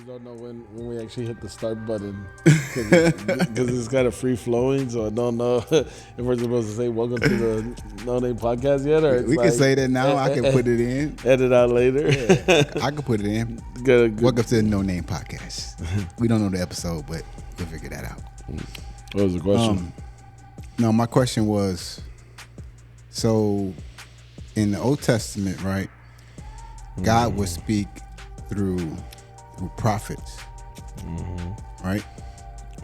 don't know when we actually hit the start button because it's kind of free flowing. So I don't know if we're supposed to say "Welcome to the No Name Podcast" yet, or We can say that now. I can put it in. Edit out later. I can put it in. Good. Welcome to the No Name Podcast. We don't know the episode, but we'll figure that out. What was the question? No, my question was, so in the Old Testament, right, God would speak through prophets, right?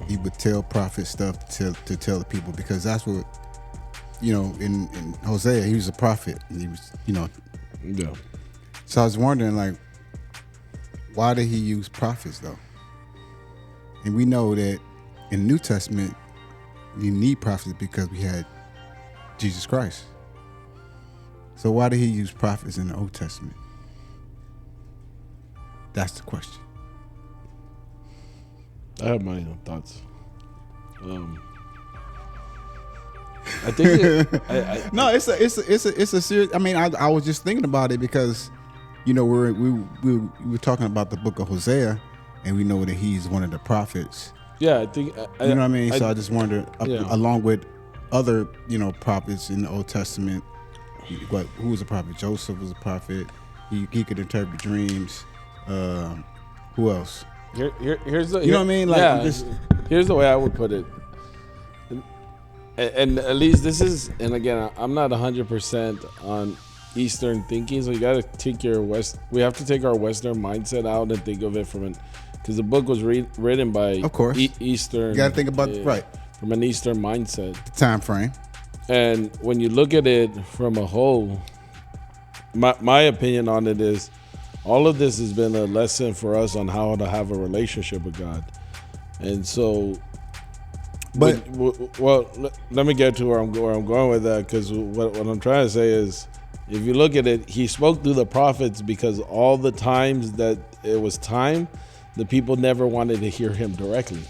He would tell prophets stuff to tell the people, because that's what, in Hosea, he was a prophet. And he was, Yeah. So I was wondering, like, why did he use prophets, though? And we know that in the New Testament, you need prophets because we had Jesus Christ. So why did he use prophets in the Old Testament? That's the question. I have my own thoughts. I think no, it's a serious. I mean, I was just thinking about it because, we were talking about the book of Hosea, and we know that he's one of the prophets. Yeah, I think you know what I mean. So I just wondered, yeah. along with other prophets in the Old Testament, who was a prophet? Joseph was a prophet. He could interpret dreams. Who else? Here's the, you know what I mean? Like, yeah, here's the way I would put it. And at least this is, and again, I'm not 100% on Eastern thinking, so you got to take we have to take our Western mindset out and think of it because the book was written by, of course, Eastern. You got to think about from an Eastern mindset, the time frame. And when you look at it from a whole, my opinion on it is, all of this has been a lesson for us on how to have a relationship with God. And so, let me get to where I'm going with that, because what I'm trying to say is, if you look at it, he spoke through the prophets because all the times that it was time, the people never wanted to hear him directly.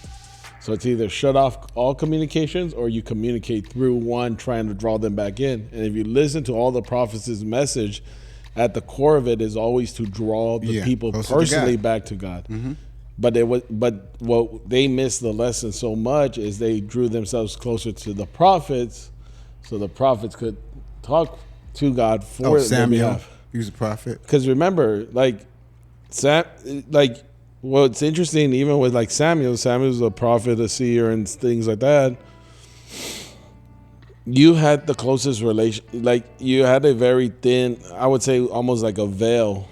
So it's either shut off all communications or you communicate through one, trying to draw them back in. And if you listen to all the prophets' message, at the core of it is always to draw the people personally back to God. Mm-hmm. But what they missed the lesson so much is they drew themselves closer to the prophets, so the prophets could talk to God for Samuel. He was a prophet. Because remember, what's interesting, even with Samuel's a prophet, a seer, and things like that. You had the closest relation, you had a very thin, I would say almost like a veil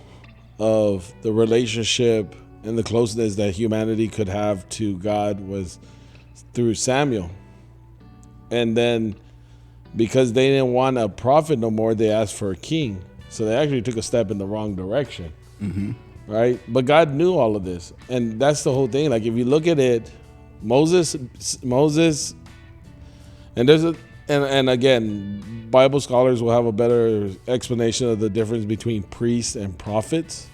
of the relationship and the closeness that humanity could have to God was through Samuel. And then because they didn't want a prophet no more, they asked for a king. So they actually took a step in the wrong direction. Mm-hmm. Right? But God knew all of this. And that's the whole thing. Like, if you look at it, Moses, and there's and again, Bible scholars will have a better explanation of the difference between priests and prophets.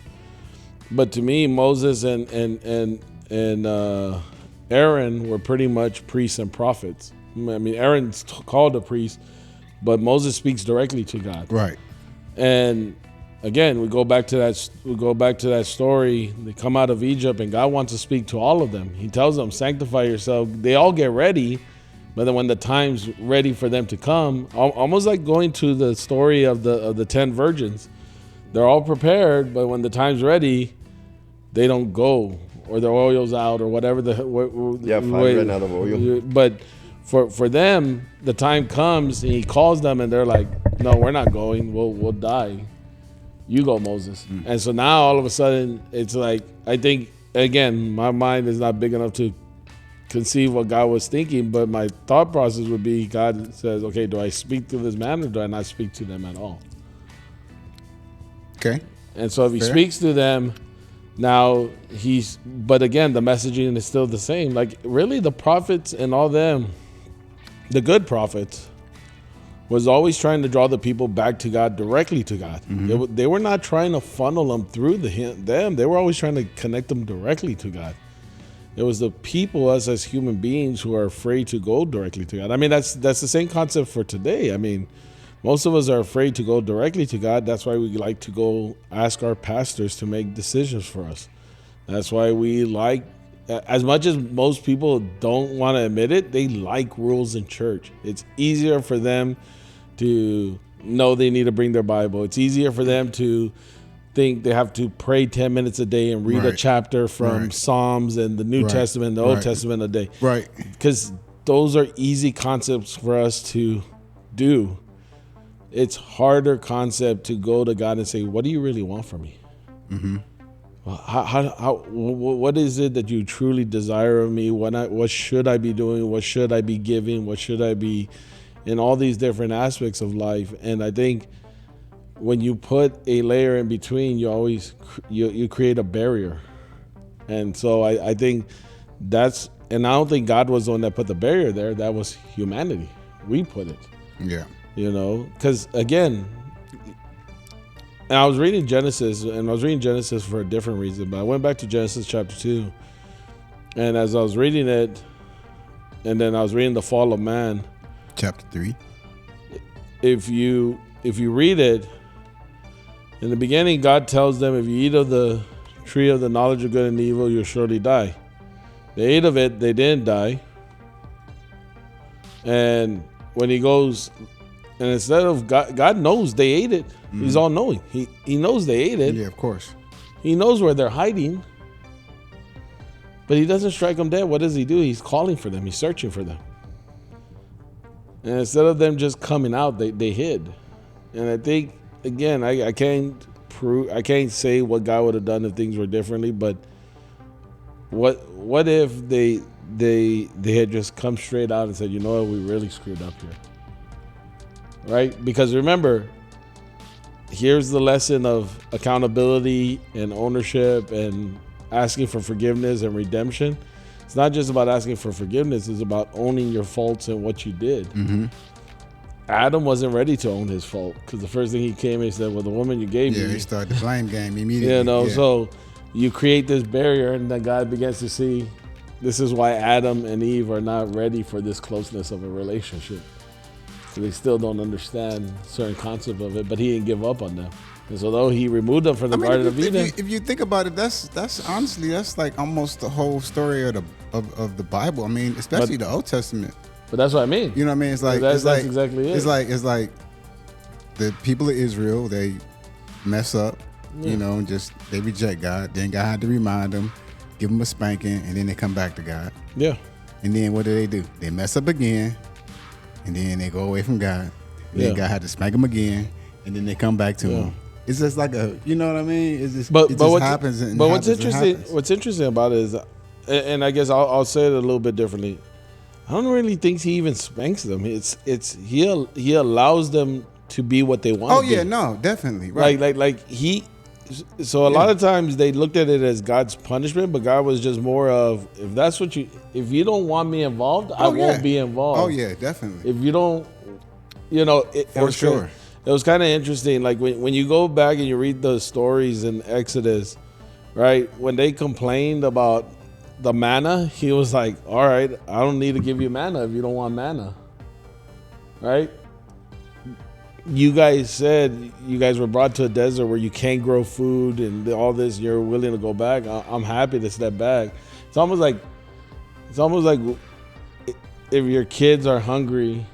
But to me, Moses and Aaron were pretty much priests and prophets. I mean, Aaron's called a priest, but Moses speaks directly to God. Right. And again, we go back to that story. They come out of Egypt, and God wants to speak to all of them. He tells them, "Sanctify yourself." They all get ready. But then when the time's ready for them to come, almost like going to the story of the 10 virgins, they're all prepared, but when the time's ready, they don't go, or their oil's out, or whatever five ran out of oil. But for them, the time comes, and he calls them, and they're like, "No, we're not going. We'll die. You go, Moses." And so now all of a sudden, it's like, I think, again, my mind is not big enough to conceive what God was thinking, but my thought process would be, God says, okay, do I speak to this man, or do I not speak to them at all? Okay. And so if he speaks to them, now but again, the messaging is still the same. Like, really, the prophets and all them, the good prophets, was always trying to draw the people back to God, directly to God. Mm-hmm. They were not trying to funnel them through them. They were always trying to connect them directly to God. It was the people, us as human beings, who are afraid to go directly to God. I mean, that's the same concept for today. I mean, most of us are afraid to go directly to God. That's why we like to go ask our pastors to make decisions for us. That's why we like, as much as most people don't want to admit it, they like rules in church. It's easier for them to know they need to bring their Bible. It's easier for them to think they have to pray 10 minutes a day and read a chapter from Psalms and the New Testament, the Old Testament a day. Right. Because those are easy concepts for us to do. It's harder concept to go to God and say, what do you really want from me? Mm-hmm. What is it that you truly desire of me? What should I be doing? What should I be giving? What should I be in all these different aspects of life? And I think when you put a layer in between, you create a barrier. And so I think that's, and I don't think God was the one that put the barrier there. That was humanity. We put it. Yeah. You know, because again, and I was reading Genesis, and I was reading Genesis for a different reason, but I went back to Genesis chapter 2. And as I was reading it, and then I was reading the fall of man. Chapter 3. If you read it, in the beginning, God tells them, if you eat of the tree of the knowledge of good and evil, you'll surely die. They ate of it, they didn't die. And when he goes, and instead of God knows they ate it. Mm-hmm. He's all knowing. He knows they ate it. Yeah, of course. He knows where they're hiding. But he doesn't strike them dead. What does he do? He's calling for them. He's searching for them. And instead of them just coming out, they hid. And I think, again, I can't say what God would have done if things were differently, but what if they had just come straight out and said, you know what, we really screwed up here. Right? Because remember, here's the lesson of accountability and ownership and asking for forgiveness and redemption. It's not just about asking for forgiveness. It's about owning your faults and what you did. Mm-hmm. Adam wasn't ready to own his fault because the first thing he came and said, well, the woman you gave me. Yeah, he started the blame game immediately. You know, so you create this barrier, and then God begins to see this is why Adam and Eve are not ready for this closeness of a relationship. So they still don't understand certain concepts of it, but he didn't give up on them. And so though he removed them from the Garden of Eden. If you think about it, that's honestly, that's like almost the whole story of the Bible. I mean, especially the Old Testament. But that's what I mean. You know what I mean? It's like that's exactly it. It's like the people of Israel, they mess up, you know, just they reject God. Then God had to remind them, give them a spanking, and then they come back to God. Yeah. And then what do? They mess up again, and then they go away from God. And then God had to spank them again, and then they come back to him. It's just like you know what I mean? It's just, it just happens. But what's interesting about it is, and I guess I'll say it a little bit differently. I don't really think he even spanks them. He allows them to be what they want. Oh to yeah, be. no, definitely, right. So a lot of times they looked at it as God's punishment, but God was just more of, if you don't want me involved, I won't be involved. Oh yeah, definitely. If you don't, you know, for sure. It was kind of interesting. Like when you go back and you read the stories in Exodus, right? When they complained about the manna, he was like, all right, I don't need to give you manna if you don't want manna. Right? You guys said you guys were brought to a desert where you can't grow food and all this. You're willing to go back. I'm happy to step back. It's almost like if your kids are hungry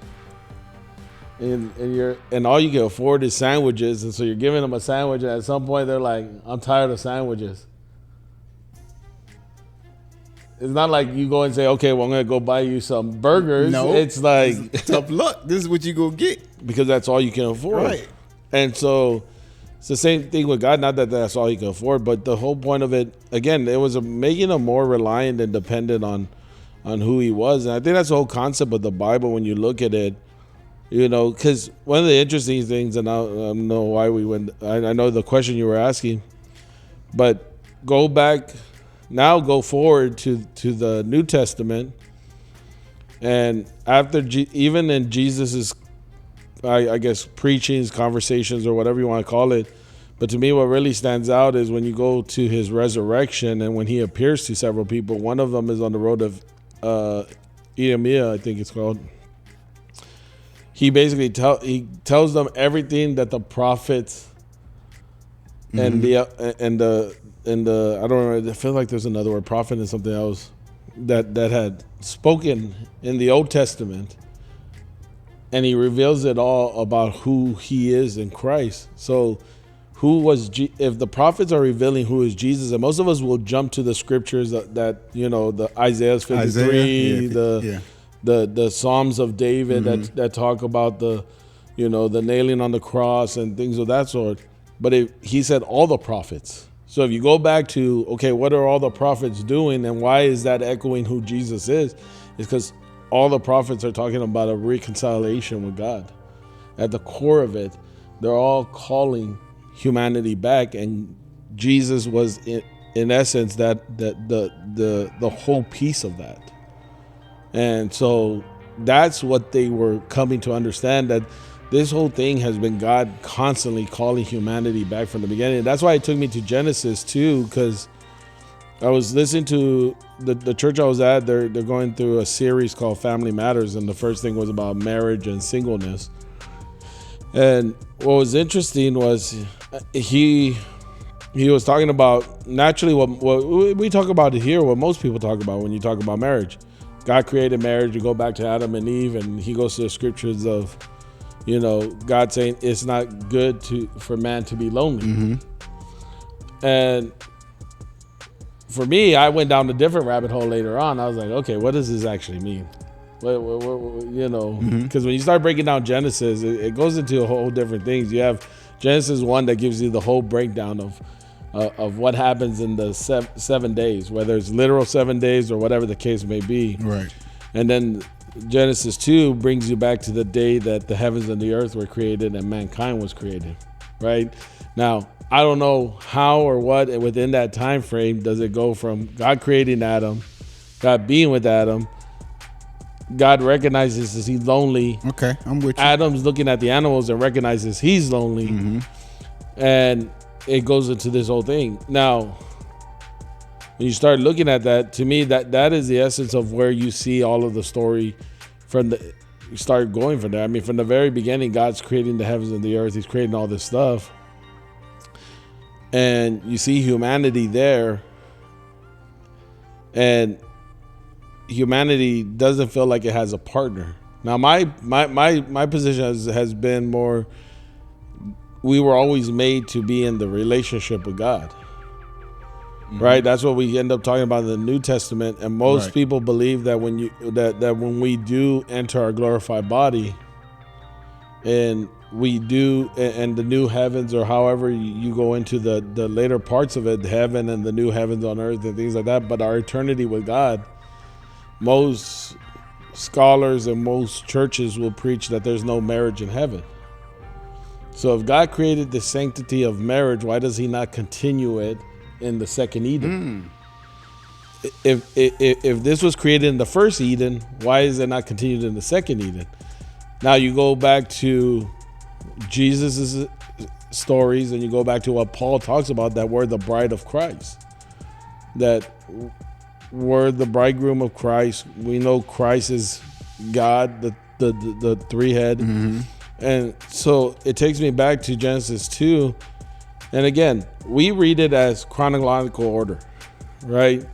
and all you can afford is sandwiches, and so you're giving them a sandwich, and at some point they're like, I'm tired of sandwiches. It's not like you go and say, okay, well, I'm going to go buy you some burgers. No. It's like, tough luck. This is what you go get. Because that's all you can afford. Right. And so it's the same thing with God. Not that that's all you can afford, but the whole point of it, again, it was making him more reliant and dependent on who he was. And I think that's the whole concept of the Bible when you look at it, you know, because one of the interesting things, and I don't know why we went, I know the question you were asking, but go forward to the New Testament, and after even in Jesus's, I guess, preachings, conversations, or whatever you want to call it, but to me what really stands out is when you go to his resurrection and when he appears to several people. One of them is on the road of Emmaus, I think it's called. He basically he tells them everything that the prophets and the I don't know. I feel like there's another word, prophet, and something else that had spoken in the Old Testament, and he reveals it all about who he is in Christ. So, if the prophets are revealing who is Jesus, and most of us will jump to the scriptures that the Isaiah 53, the Psalms of David that talk about the nailing on the cross and things of that sort. But he said all the prophets. So if you go back to, okay, what are all the prophets doing and why is that echoing who Jesus is? It's because all the prophets are talking about a reconciliation with God. At the core of it, they're all calling humanity back, and Jesus was in essence the whole piece of that. And so that's what they were coming to understand, that this whole thing has been God constantly calling humanity back from the beginning. That's why it took me to Genesis too, because I was listening to the church I was at. They're going through a series called Family Matters, and the first thing was about marriage and singleness. And what was interesting was he was talking about naturally what we talk about here, what most people talk about when you talk about marriage. God created marriage. You go back to Adam and Eve, and he goes to the scriptures of God saying it's not good for man to be lonely. And for me, I went down a different rabbit hole later on. I was like, okay, what does this actually mean? Because when you start breaking down Genesis, it goes into a whole different things. You have Genesis 1 that gives you the whole breakdown of what happens in the 7 days, whether it's literal 7 days or whatever the case may be. Right. And then Genesis 2 brings you back to the day that the heavens and the earth were created and mankind was created, right? Now, I don't know how or what within that time frame does it go from God creating Adam, God being with Adam, God recognizes that he's lonely. Okay, I'm with you. Adam's looking at the animals and recognizes he's lonely. And it goes into this whole thing. Now, when you start looking at that, to me, that is the essence of where you see all of the story you start going from there. I mean, from the very beginning, God's creating the heavens and the earth. He's creating all this stuff. And you see humanity there. And humanity doesn't feel like it has a partner. Now, my position has been more, we were always made to be in the relationship with God. Right, that's what we end up talking about in the New Testament, and most people believe that when we do enter our glorified body, and we do, and the new heavens, or however you go into the later parts of it, heaven and the new heavens on earth and things like that, but our eternity with God, most scholars and most churches will preach that there's no marriage in heaven. So if God created the sanctity of marriage, why does he not continue it in the second Eden? If this was created in the first Eden, why is it not continued in the second Eden? Now you go back to Jesus' stories, and you go back to what Paul talks about, that we're the bride of Christ, that we're the bridegroom of Christ. We know Christ is God, the three-head. And so it takes me back to Genesis 2. And again, we read it as chronological order, right?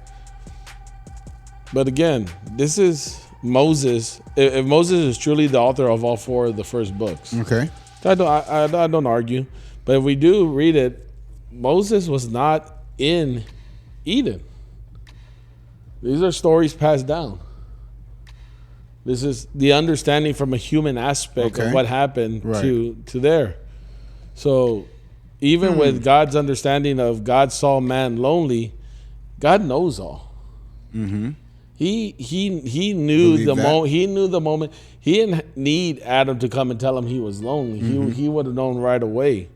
But again, this is Moses. If Moses is truly the author of all four of the first books, okay, I don't argue. But if we do read it, Moses was not in Eden. These are stories passed down. This is the understanding from a human aspect of what happened to there. So even with God's understanding of God saw man lonely, God knows all. He knew the moment. He knew the moment. He didn't need Adam to come and tell him he was lonely. He would have known right away,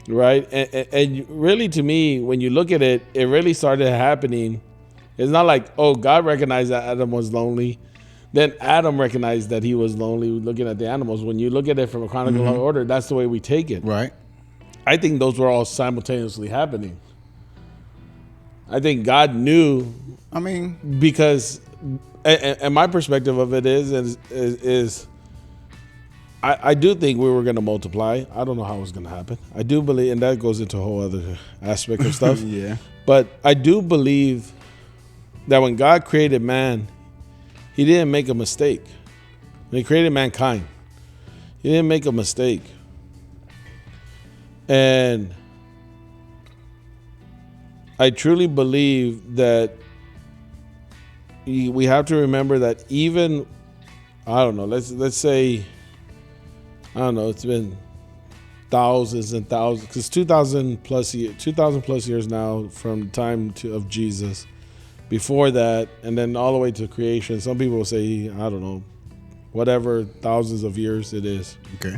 right? And really, to me, when you look at it, it really started happening. It's not like, oh, God recognized that Adam was lonely, then Adam recognized that he was lonely. Looking at the animals, when you look at it from a chronological order, that's the way we take it. Right. I think those were all simultaneously happening. I think God knew. I mean, because, and my perspective of it is I do think we were going to multiply. I don't know how it was going to happen. I do believe, and that goes into a whole other aspect of stuff. Yeah. But I do believe that when God created man, he didn't make a mistake. When he created mankind, he didn't make a mistake. And I truly believe that we have to remember that even, I don't know, let's say, I don't know, it's been thousands and thousands, because 2,000 plus years now from the time of Jesus. Before that, and then all the way to creation, some people will say, I don't know, whatever thousands of years it is. Okay.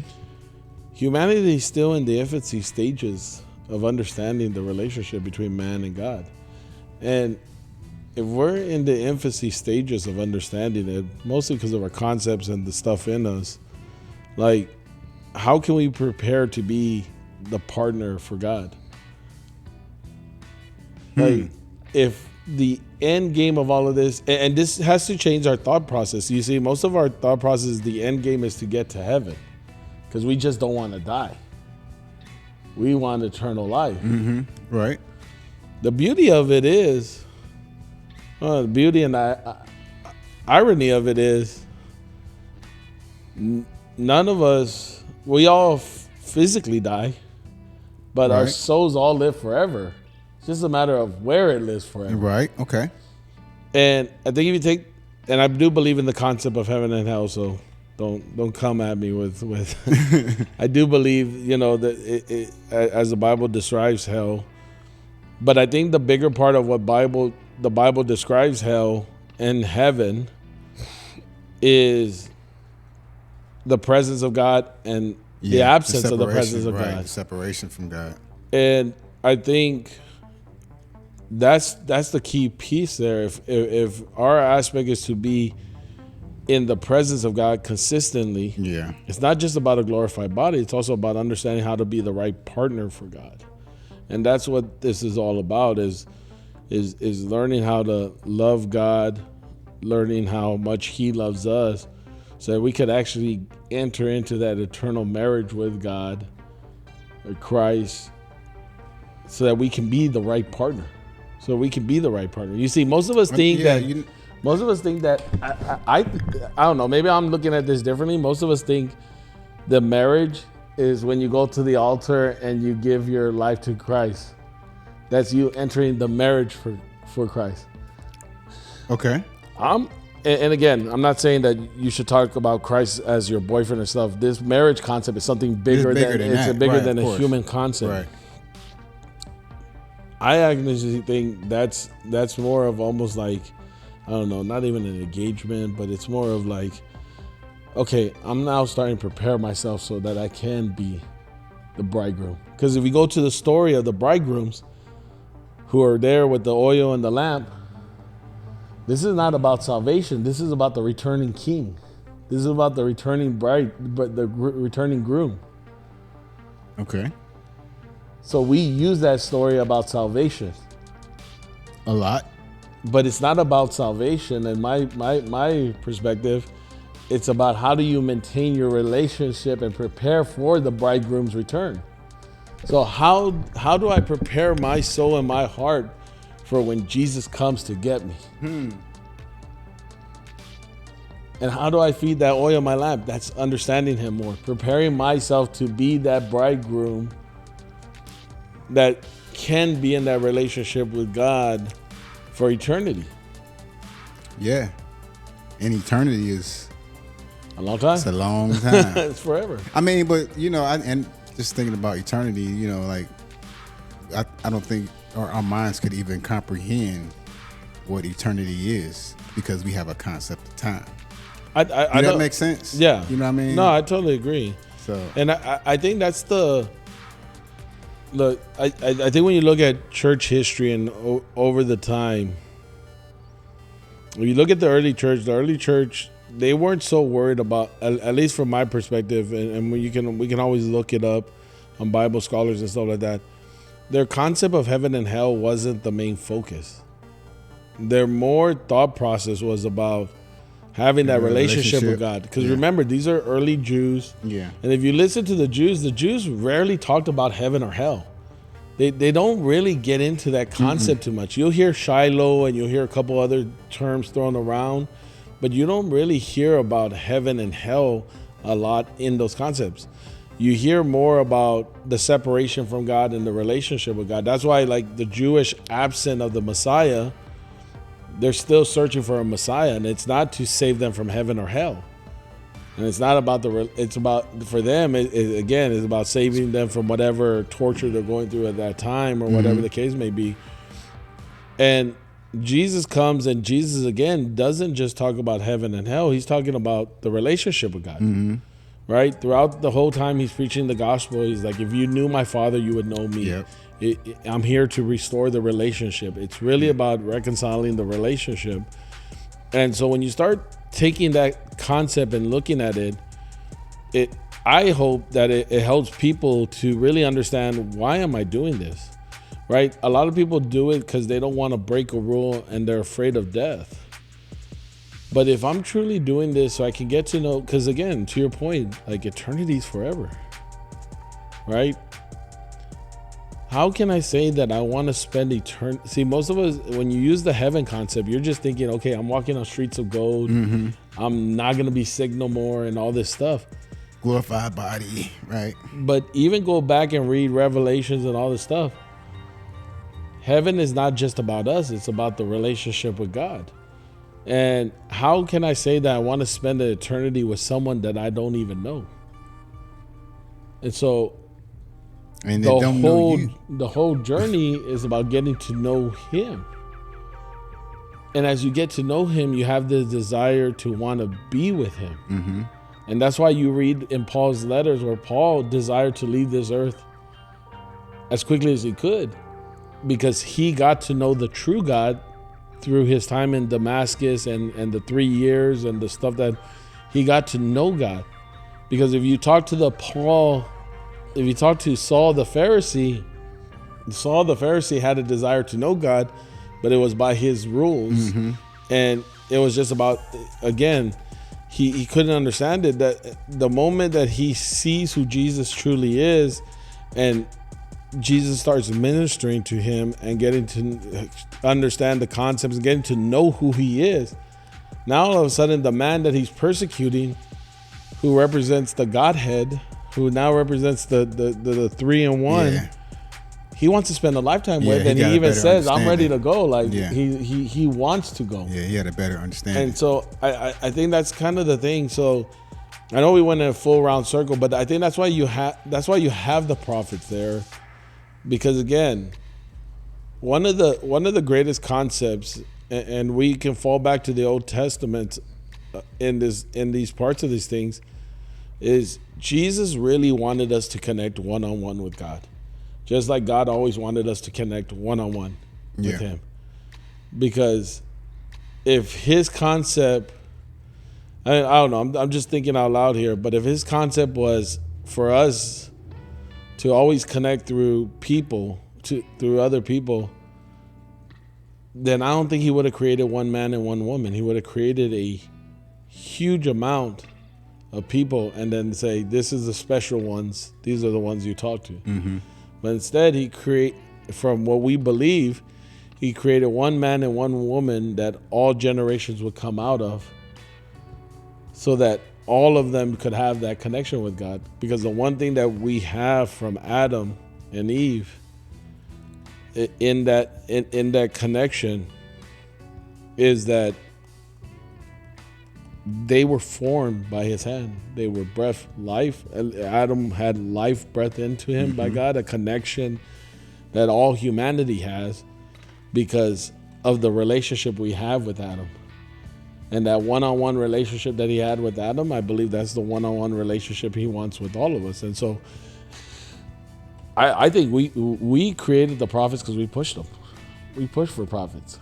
Humanity is still in the infancy stages of understanding the relationship between man and God. And if we're in the infancy stages of understanding it, mostly because of our concepts and the stuff in us, like, how can we prepare to be the partner for God? Like, if the end game of all of this, and this has to change our thought process. You see, most of our thought process, the end game is to get to heaven, because we just don't want to die. We want eternal life. Mm-hmm. Right. The beauty of it is, the beauty and irony of it is, none of us, we all physically die, but our souls all live forever. It's just a matter of where it lives forever. Right. Okay. And I think if you take, and I do believe in the concept of heaven and hell, so don't come at me with I do believe, that it, as the Bible describes hell, but I think the bigger part of what the Bible describes hell and heaven is the presence of God and the absence of the presence of God. Separation from God. And I think that's the key piece there. If our aspect is to be in the presence of God consistently, it's not just about a glorified body, it's also about understanding how to be the right partner for God. And that's what this is all about, is learning how to love God, learning how much he loves us, so that we could actually enter into that eternal marriage with God, or Christ, so that we can be the right partner. You see, most of us think that I don't know, maybe I'm looking at this differently. Most of us think the marriage is when you go to the altar and you give your life to Christ. That's you entering the marriage for Christ. Okay. And again, I'm not saying that you should talk about Christ as your boyfriend and stuff. This marriage concept is something bigger than a human concept. Right. I actually think that's more of almost like, I don't know, not even an engagement, but it's more of like, okay, I'm now starting to prepare myself so that I can be the bridegroom. Because if we go to the story of the bridegrooms who are there with the oil and the lamp, this is not about salvation. This is about the returning king. This is about the returning bride, but the returning groom. Okay. So we use that story about salvation a lot, but it's not about salvation. And my perspective, it's about how do you maintain your relationship and prepare for the bridegroom's return. So how do I prepare my soul and my heart for when Jesus comes to get me? And how do I feed that oil in my lamp? That's understanding him more, preparing myself to be that bridegroom that can be in that relationship with God for eternity. Yeah. And eternity is a long time. It's a long time. It's forever. I mean, but and just thinking about eternity, like I don't think our minds could even comprehend what eternity is, because we have a concept of time. That makes sense? Yeah. You know what I mean? No, I totally agree. So, and I think that's look, I think when you look at church history and over the time, when you look at the early church, they weren't so worried about, at least from my perspective, and we can always look it up on Bible scholars and stuff like that. Their concept of heaven and hell wasn't the main focus. Their more thought process was about, having that relationship with God. Because remember, these are early Jews. Yeah. And if you listen to the Jews rarely talked about heaven or hell. They don't really get into that concept too much. You'll hear Shiloh and you'll hear a couple other terms thrown around, but you don't really hear about heaven and hell a lot in those concepts. You hear more about the separation from God and the relationship with God. That's why, like, the Jewish absent of the Messiah, they're still searching for a Messiah, and it's not to save them from heaven or hell. And it's not about it's about, for them, again, it's about saving them from whatever torture they're going through at that time or whatever the case may be. And Jesus comes, and Jesus, again, doesn't just talk about heaven and hell. He's talking about the relationship with God, right? Throughout the whole time he's preaching the gospel, he's like, if you knew my Father, you would know me. Yep. I'm here to restore the relationship. It's really about reconciling the relationship. And so when you start taking that concept and looking at it, I hope that it helps people to really understand, why am I doing this? Right? A lot of people do it because they don't want to break a rule and they're afraid of death. But if I'm truly doing this so I can get to know, because again, to your point, like, eternity's forever, right? How can I say that I want to spend eternity? See, most of us, when you use the heaven concept, you're just thinking, okay, I'm walking on streets of gold. I'm not going to be sick no more and all this stuff. Glorified body, right? But even go back and read Revelations and all this stuff. Heaven is not just about us. It's about the relationship with God. And how can I say that I want to spend an eternity with someone that I don't even know? And so the whole journey is about getting to know him. And as you get to know him, you have the desire to want to be with him. And that's why you read in Paul's letters where Paul desired to leave this earth as quickly as he could, because he got to know the true God through his time in Damascus and the 3 years and the stuff that he got to know God. Because if you talk to Saul the Pharisee had a desire to know God, but it was by his rules. And it was just about, again, he couldn't understand it, that the moment that he sees who Jesus truly is, and Jesus starts ministering to him and getting to understand the concepts and getting to know who he is, now all of a sudden the man that he's persecuting, who represents the Godhead, who now represents the 3-in-1, he wants to spend a lifetime with, and he even says, I'm ready to go. Like, he wants to go. Yeah, he had a better understanding. And so I think that's kind of the thing. So I know we went in a full round circle, but I think that's why you have the prophets there. Because again, one of the greatest concepts, and we can fall back to the Old Testament in these parts of these things, is Jesus really wanted us to connect one-on-one with God. Just like God always wanted us to connect one-on-one with him. Because if his concept, I don't know, I'm just thinking out loud here, but if his concept was for us to always connect through people, through other people, then I don't think he would have created one man and one woman. He would have created a huge amount of people and then say, this is the special ones. These are the ones you talk to. But instead, from what we believe, he created one man and one woman that all generations would come out of, so that all of them could have that connection with God. Because the one thing that we have from Adam and Eve in that connection is that they were formed by his hand. They were life. Adam had life breath into him by God, a connection that all humanity has because of the relationship we have with Adam. And that one-on-one relationship that he had with Adam, I believe that's the one-on-one relationship he wants with all of us. And so I think we created the prophets because we pushed them. We pushed for prophets.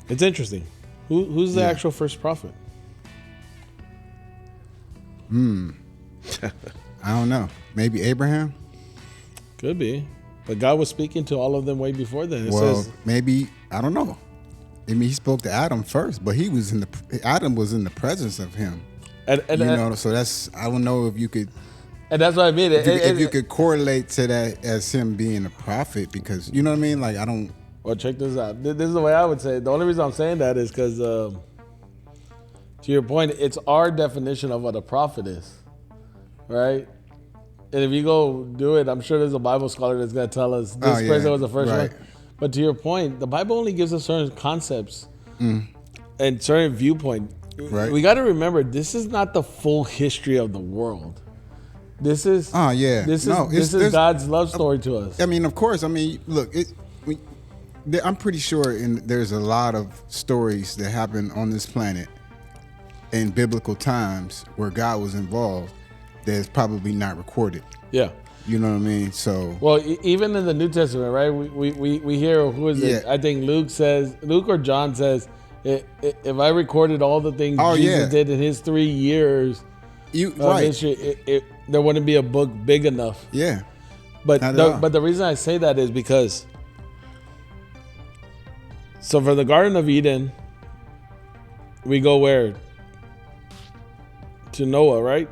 It's interesting. Who's the actual first prophet? I don't know. Maybe Abraham? Could be. But God was speaking to all of them way before then. Maybe, I don't know. I mean, he spoke to Adam first, but Adam was in the presence of him. And so that's, I don't know if you could. And that's what I mean. If you could correlate to that as him being a prophet, because you know what I mean. Like I don't. Well, check this out. This is the way I would say it. The only reason I'm saying that is because, to your point, it's our definition of what a prophet is, right? And if you go do it, I'm sure there's a Bible scholar that's going to tell us this person was the first one. But to your point, the Bible only gives us certain concepts and certain viewpoint. Right. We got to remember, this is not the full history of the world. This is This is God's love story to us. I mean, of course. I mean, look, I'm pretty sure there's a lot of stories that happen on this planet in biblical times where God was involved that's probably not recorded. Yeah. You know what I mean? So well, even in the New Testament, right? We hear, who is it? I think Luke or John says, if I recorded all the things Jesus did in his 3 years of history, there wouldn't be a book big enough. Yeah. But the reason I say that is because, so for the Garden of Eden, we go where? To Noah, right?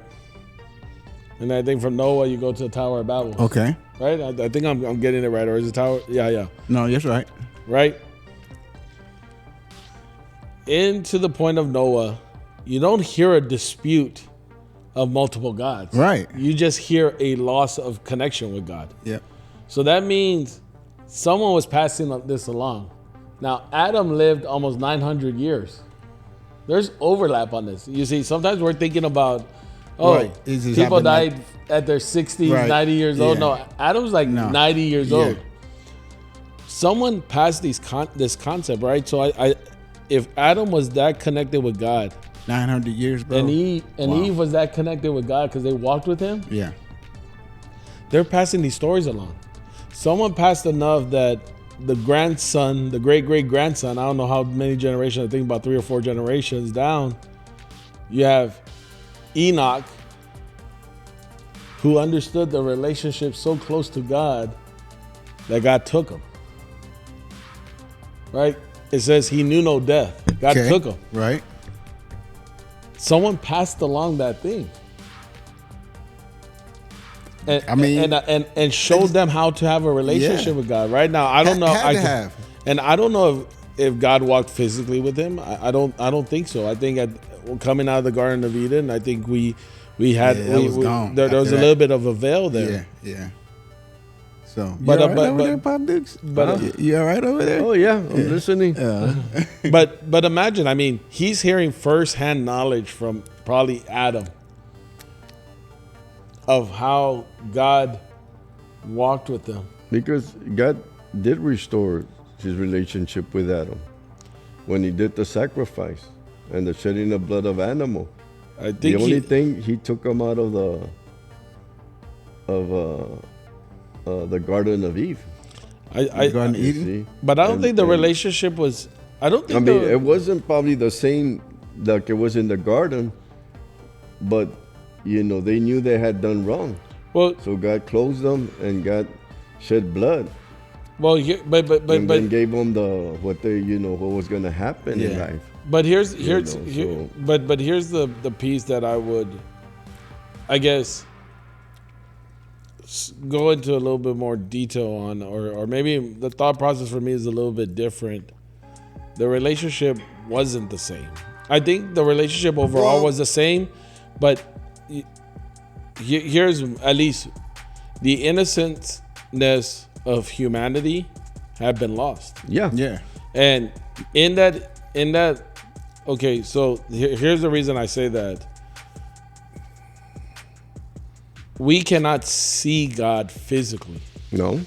And I think from Noah, you go to the Tower of Babel. Okay. Right? I think I'm getting it right. Or is it Tower? Yeah. No, that's right. Right? Into the point of Noah, you don't hear a dispute of multiple gods. Right. You just hear a loss of connection with God. Yeah. So that means someone was passing this along. Now, Adam lived almost 900 years. There's overlap on this. You see, sometimes we're thinking about, people died at their 60s, 90 years old. No, Adam's 90 years old. Someone passed this concept, right? So if Adam was that connected with God, 900 years, bro. And Eve was that connected with God because they walked with him. Yeah. They're passing these stories along. Someone passed enough that the grandson, the great-great-grandson, I don't know how many generations, I think about 3 or 4 generations down, you have Enoch, who understood the relationship so close to God that God took him. Right? It says he knew no death. God took him. Right. Someone passed along that thing. And showed them how to have a relationship with God. Right now, I don't know. And I don't know if God walked physically with him. I don't think so. I think coming out of the Garden of Eden, I think there was a little bit of a veil there. Yeah. So, but you all right over there? Oh yeah, I'm listening. But imagine, I mean, he's hearing firsthand knowledge from probably Adam of how God walked with them. Because God did restore his relationship with Adam when he did the sacrifice and the shedding of blood of animal. I think the only thing, he took him out of the Garden of Eve. Garden of Eden? But I don't think the relationship was. I don't think. It wasn't probably the same like it was in the garden, but they knew they had done wrong. Well, so God closed them and God shed blood. Well, but then gave them what was going to happen in life. But here's the piece that I would, I guess, go into a little bit more detail on, or maybe the thought process for me is a little bit different. The relationship wasn't the same. I think the relationship overall was the same, but here's at least the innocentness of humanity had been lost. Yeah. And in that, okay, so here's the reason I say that. We cannot see God physically. No.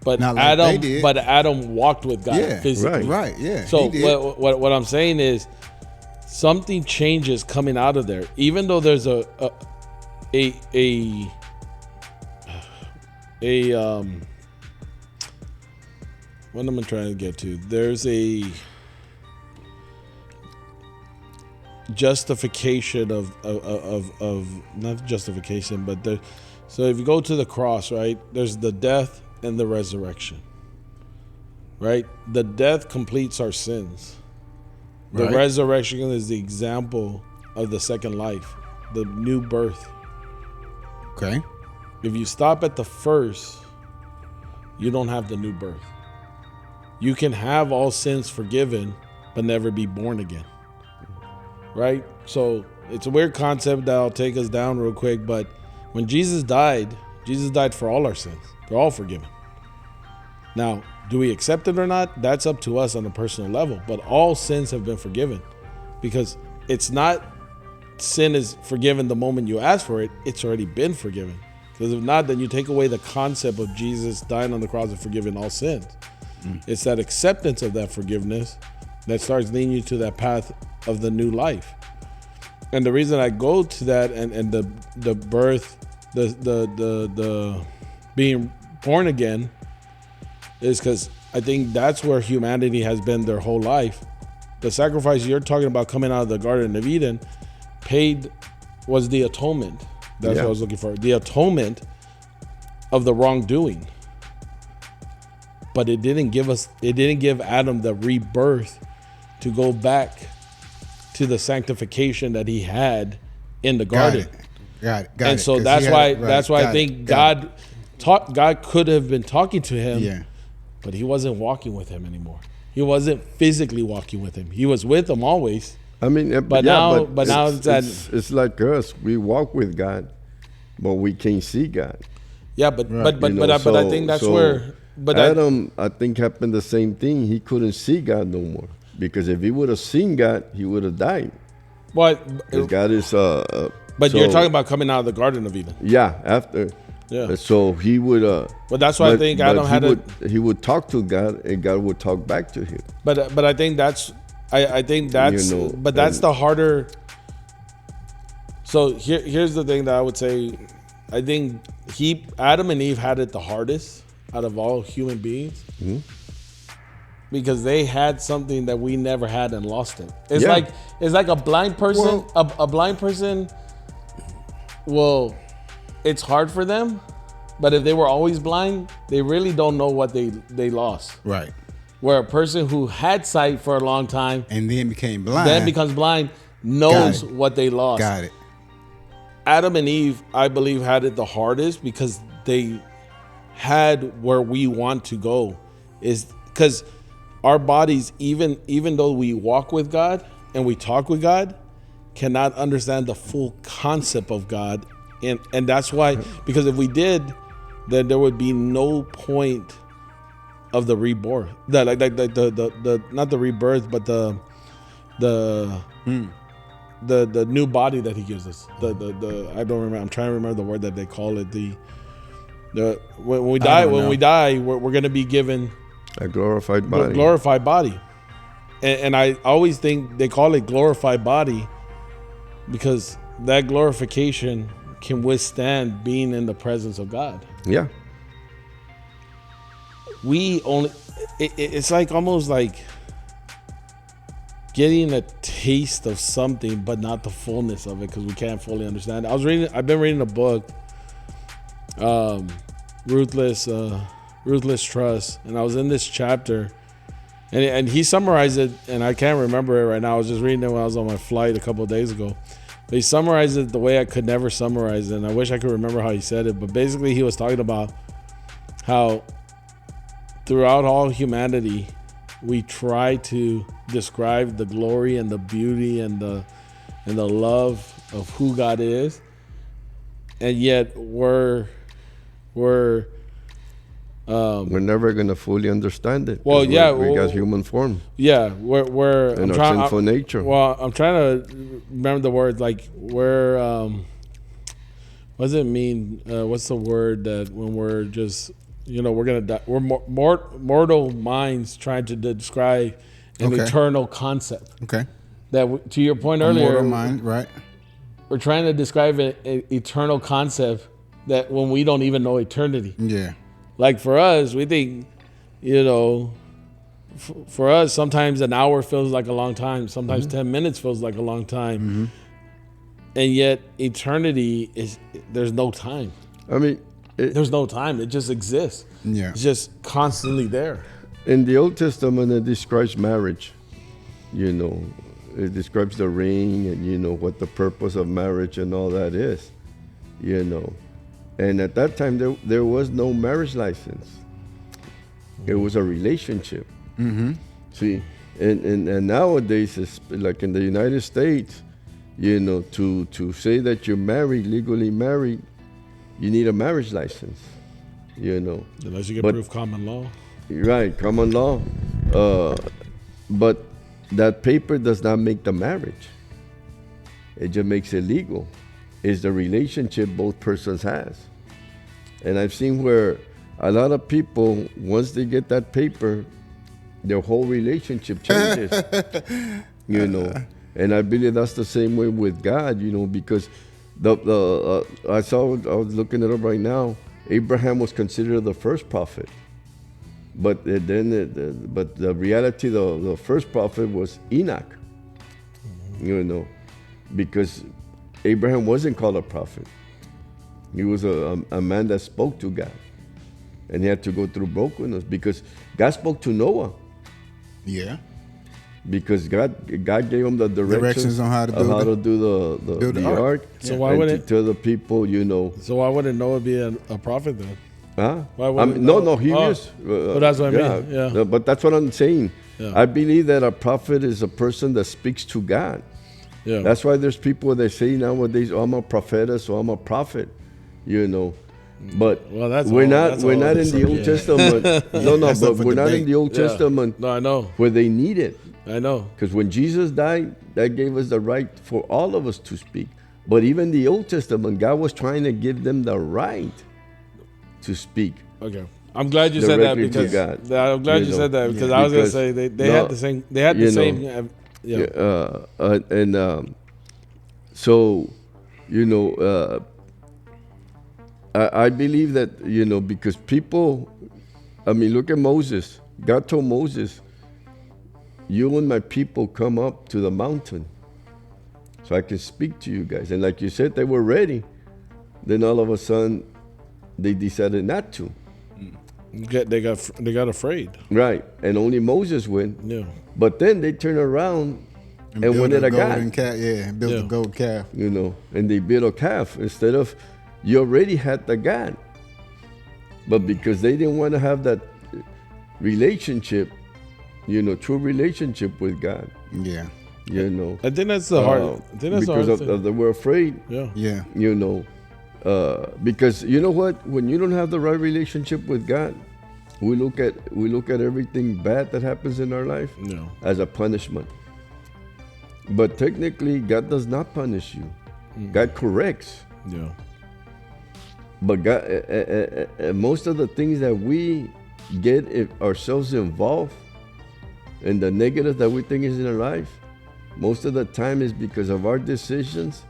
But Adam walked with God physically. Right, yeah. So what I'm saying is something changes coming out of there. Even though there's a what am I trying to get to? There's a justification of not justification, but so if you go to the cross, right, there's the death and the resurrection. right? The death completes our sins. The Right. resurrection is the example of the second life, the new birth. Okay. If you stop at the first, you don't have the new birth. You can have all sins forgiven, but never be born again. Right? So it's a weird concept that I'll take us down real quick, but when Jesus died for all our sins. They're all forgiven. Now, do we accept it or not? That's up to us on a personal level, but all sins have been forgiven because it's not sin is forgiven the moment you ask for it. It's already been forgiven. Because if not, then you take away the concept of Jesus dying on the cross and forgiving all sins. It's that acceptance of that forgiveness that starts leading you to that path of the new life. And the reason I go to that and the birth, the being born again is because I think that's where humanity has been their whole life. The sacrifice you're talking about coming out of the Garden of Eden was the atonement. That's what I was looking for. The atonement of the wrongdoing. But it didn't give Adam the rebirth to go back to the sanctification that he had in the garden. Got it. And so that's why I think God could have been talking to him, but he wasn't walking with him anymore. He wasn't physically walking with him. He was with him always. I mean, now it's like us. We walk with God, but we can't see God. Yeah, but I think that's where. But Adam, I think, happened the same thing. He couldn't see God no more because if he would have seen God, he would have died. But God is. But you're talking about coming out of the Garden of Eden. Yeah, after. Yeah. So he would. But that's why I think Adam he would talk to God, and God would talk back to him. But I think that's. I think that's. But that's the harder. So here's the thing that I would say. I think Adam and Eve had it the hardest out of all human beings because they had something that we never had and lost it. It's like a blind person. A blind person. Well, it's hard for them, but if they were always blind, they really don't know what they lost. Right. Where a person who had sight for a long time and then becomes blind knows what they lost. Got it. Adam and Eve, I believe, had it the hardest because they had where we want to go, is because our bodies, even though we walk with God and we talk with God, cannot understand the full concept of God. And that's why, because if we did, then there would be no point of the rebirth. The not the rebirth, but the new body that he gives us. I don't remember. I'm trying to remember the word that they call it. When we die, we're going to be given a glorified body. A glorified body. And I always think they call it glorified body because that glorification can withstand being in the presence of God. Yeah. It's like almost like getting a taste of something, but not the fullness of it because we can't fully understand it. I've been reading a book, Ruthless Trust, and I was in this chapter, and he summarized it, and I can't remember it right now. I was just reading it when I was on my flight a couple of days ago. But he summarized it the way I could never summarize it, and I wish I could remember how he said it. But basically, he was talking about how throughout all humanity, we try to describe the glory and the beauty and the love of who God is, and yet we're never gonna fully understand it. Well, yeah, we got human form. Yeah, we're in our sinful nature. Well, I'm trying to remember the word. Like we're what does it mean? What's the word that when we're just we're gonna die? We're mortal minds trying to describe an eternal concept. Okay. That to your point earlier, mortal mind, right? We're trying to describe an eternal concept that when we don't even know eternity. Yeah. Like for us, we think, for us, sometimes an hour feels like a long time. Sometimes 10 minutes feels like a long time. Mm-hmm. And yet eternity there's no time. I mean, there's no time. It just exists. Yeah. It's just constantly there. in the Old Testament, it describes marriage. You know, it describes the ring and, you know, what the purpose of marriage and all that is, you know. And at that time, there was no marriage license. It was a relationship. See, and nowadays, it's like in the United States, you know, to say that you're married, legally married, you need a marriage license, you know. Unless you can But- prove common law. Right, common law. But that paper does not make the marriage. It just makes it legal. It's the relationship both persons has. And I've seen where a lot of people, once they get that paper, their whole relationship changes. You know. And I believe that's the same way with God, you know, because I was looking it up right now. Abraham was considered the first prophet. But but the reality, the first prophet was Enoch. You know, because Abraham wasn't called a prophet. He was a man that spoke to God. And he had to go through brokenness because God spoke to Noah. Yeah. Because God gave him the Directions on how to do build the the ark. ark. So why and would to it? tell the people, you know, So why wouldn't Noah be a prophet then? huh? Why wouldn't No, Noah- he Oh, is. but that's what I mean, yeah. No, but that's what I'm saying. Yeah. I believe that a prophet is a person that speaks to God. Yeah. That's why there's people that say nowadays, "Oh, I'm a prophetess," or "I'm a prophet," you know. But Well, that's we're all- not that's we're all not it's in the Old subject. Testament. No, That's but up for we're not in debate. the Old Yeah. Testament No, I know. where they need it. I know. Because when Jesus died, that gave us the right for all of us to speak. But even the Old Testament, God was trying to give them the right to speak. Okay. I'm glad you said that Directly to because God. I'm glad You you know. said that because Yeah. I was gonna Because- say they no, had the same you know. same So, you know, I believe that, you know, because people, I mean, look at Moses. God told Moses, "You and my people come up to the mountain so I can speak to you guys." And like you said, they were ready. Then all of a sudden, they decided not to. they got afraid. Right. And only Moses went. Yeah. But then they turned around and build wanted a golden God. calf. Yeah, and built Yeah. a gold calf. You know, and they built a calf instead of, you already had the God. But because they didn't want to have that relationship, you know, true relationship with God, Yeah. you know. I think that's the hard. I think that's the because hard thing. they were afraid, Yeah. Yeah. you know. Because you know what? When you don't have the right relationship with God, we look at everything bad that happens in our life Yeah. as a punishment. But technically, God does not punish you. God corrects. Yeah. But God, most of the things that we get ourselves involved in the negative that we think is in our life, most of the time is because of our decisions,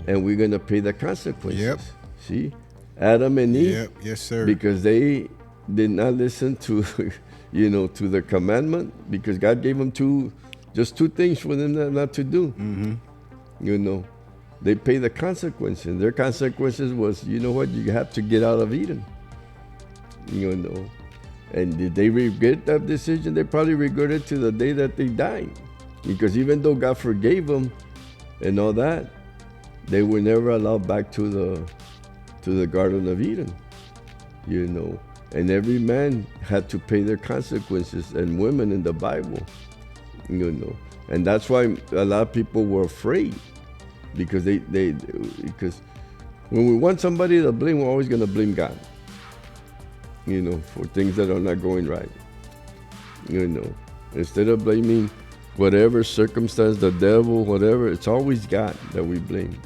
and we're gonna pay the consequences. Yep. See, Adam and Eve, Yep. Yes, sir. because they did not listen to, you know, to the commandment, because God gave them just two things for them not to do. You know, they pay the consequences. Their consequences was, you know what, you have to get out of Eden. You know, and did they regret that decision? They probably regret it to the day that they died, because even though God forgave them and all that, they were never allowed back to the Garden of Eden. You know, and every man had to pay their consequences, and women in the Bible. You know, and that's why a lot of people were afraid, because because when we want somebody to blame, we're always going to blame God. You know, for things that are not going right. You know, instead of blaming whatever circumstance, the devil, whatever, it's always God that we blame.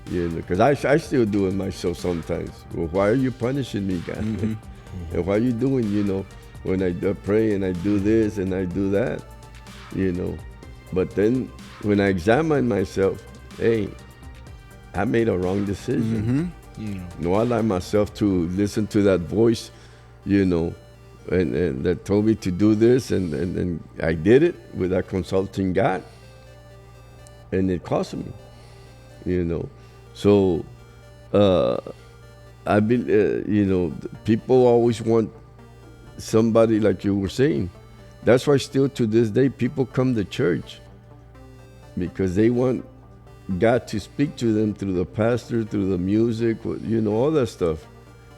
You know, because I still do it myself sometimes. Well, why are you punishing me, God? And why are you doing, you know, when I pray and I do this and I do that, you know. But then when I examine myself, hey, I made a wrong decision. No, I allowed myself to listen to that voice, you know, and that told me to do this, and I did it without consulting God, and it cost me, you know. So, I you know, people always want somebody like you were saying. That's why still to this day people come to church, because they want God to speak to them through the pastor, through the music, all that stuff,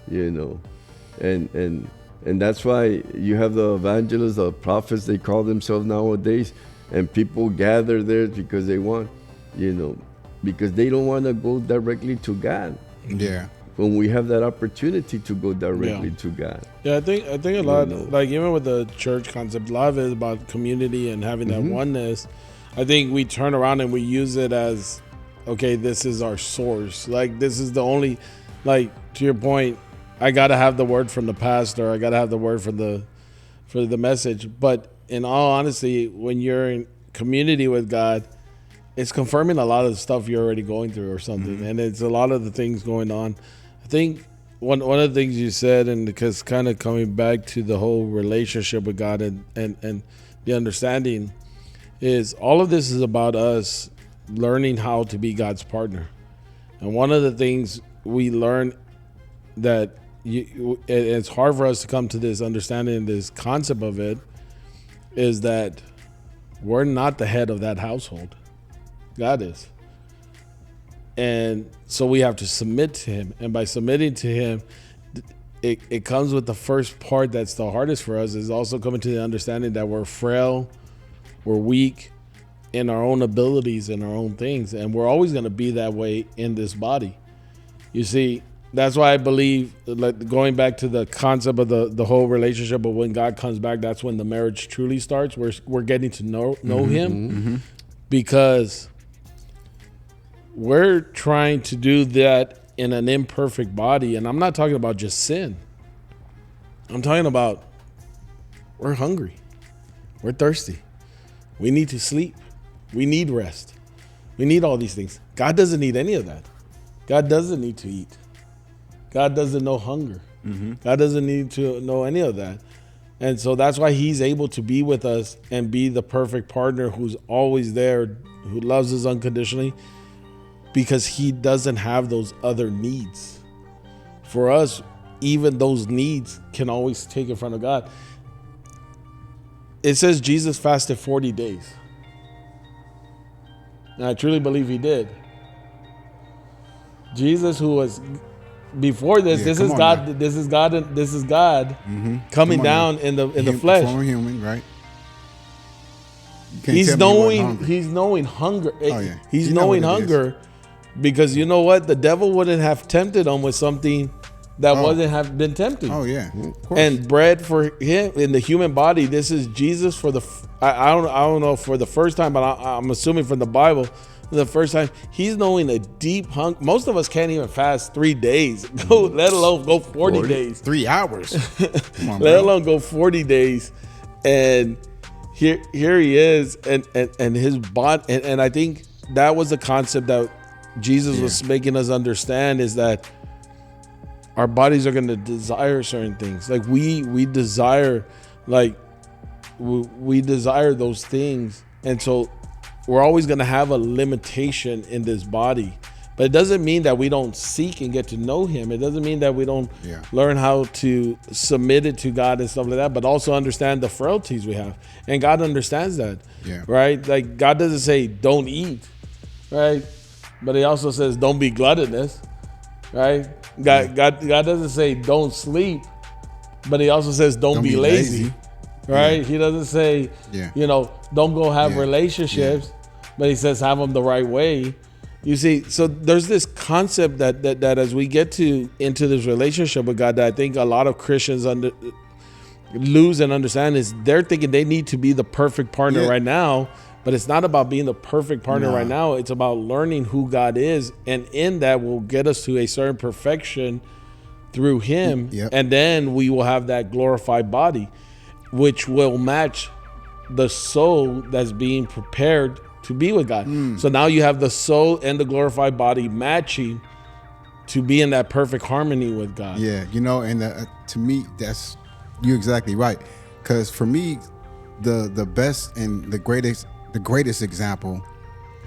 and that's why you have the evangelists, the prophets, they call themselves nowadays, and people gather there because they want, because they don't want to go directly to God. Yeah. When we have that opportunity to go directly to God. Yeah, I think a lot, like even with the church concept, a lot of it is about community and having that oneness. I think we turn around and we use it as, okay, this is our source. Like, this is the only, like, to your point, I got to have the word from the pastor. I got to have the word for the message. But in all honesty, when you're in community with God, it's confirming a lot of the stuff you're already going through or something. And it's a lot of the things going on. I think one of the things you said, and because kind of coming back to the whole relationship with God and the understanding, is all of this is about us learning how to be God's partner. And one of the things we learn that it's hard for us to come to this understanding, this concept of it, is that we're not the head of that household. God is. And so we have to submit to him. And by submitting to him, it comes with the first part that's the hardest for us, is also coming to the understanding that we're frail, we're weak in our own abilities and our own things. And we're always going to be that way in this body. You see, that's why I believe, like, going back to the concept of the whole relationship, but when God comes back, that's when the marriage truly starts. We're getting to know him, because we're trying to do that in an imperfect body. And I'm not talking about just sin. I'm talking about we're hungry. We're thirsty. We need to sleep. We need rest. We need all these things. God doesn't need any of that. God doesn't need to eat. God doesn't know hunger. God doesn't need to know any of that. And so that's why he's able to be with us and be the perfect partner who's always there, who loves us unconditionally, because he doesn't have those other needs. For us, even those needs can always take in front of God. It says Jesus fasted 40 days. And I truly believe he did. Jesus, who was before this, this is God. This is God coming down in the flesh. Former human, right? He's knowing hunger. He's knowing hunger, because you know what? The devil wouldn't have tempted him with something that wasn't have been tempting. Oh yeah, of course. And bread for him in the human body. This is Jesus for the. I don't know for the first time, but I'm assuming from the Bible, the first time he's knowing a deep hunger. Most of us can't even fast 3 days, let alone go 40 days. 3 hours. Come on, let alone go 40 days, and here he is, and his body, and I think that was the concept that Jesus was making us understand, is that our bodies are going to desire certain things. Like we desire, like we desire those things. And so we're always going to have a limitation in this body, but it doesn't mean that we don't seek and get to know him. It doesn't mean that we don't learn how to submit it to God and stuff like that, but also understand the frailties we have. And God understands that, right? Like, God doesn't say don't eat, right? But he also says don't be gluttonous, right? God doesn't say don't sleep, but he also says don't be lazy. Right? He doesn't say, don't go have relationships, but he says have them the right way. You see, so there's this concept that as we get into this relationship with God, that I think a lot of Christians lose and understand, is they're thinking they need to be the perfect partner right now, but it's not about being the perfect partner right now. It's about learning who God is, and in that will get us to a certain perfection through him, and then we will have that glorified body, which will match the soul that's being prepared to be with God. So now you have the soul and the glorified body matching to be in that perfect harmony with God. Yeah, and to me, you're exactly right. Because for me, the best and the greatest example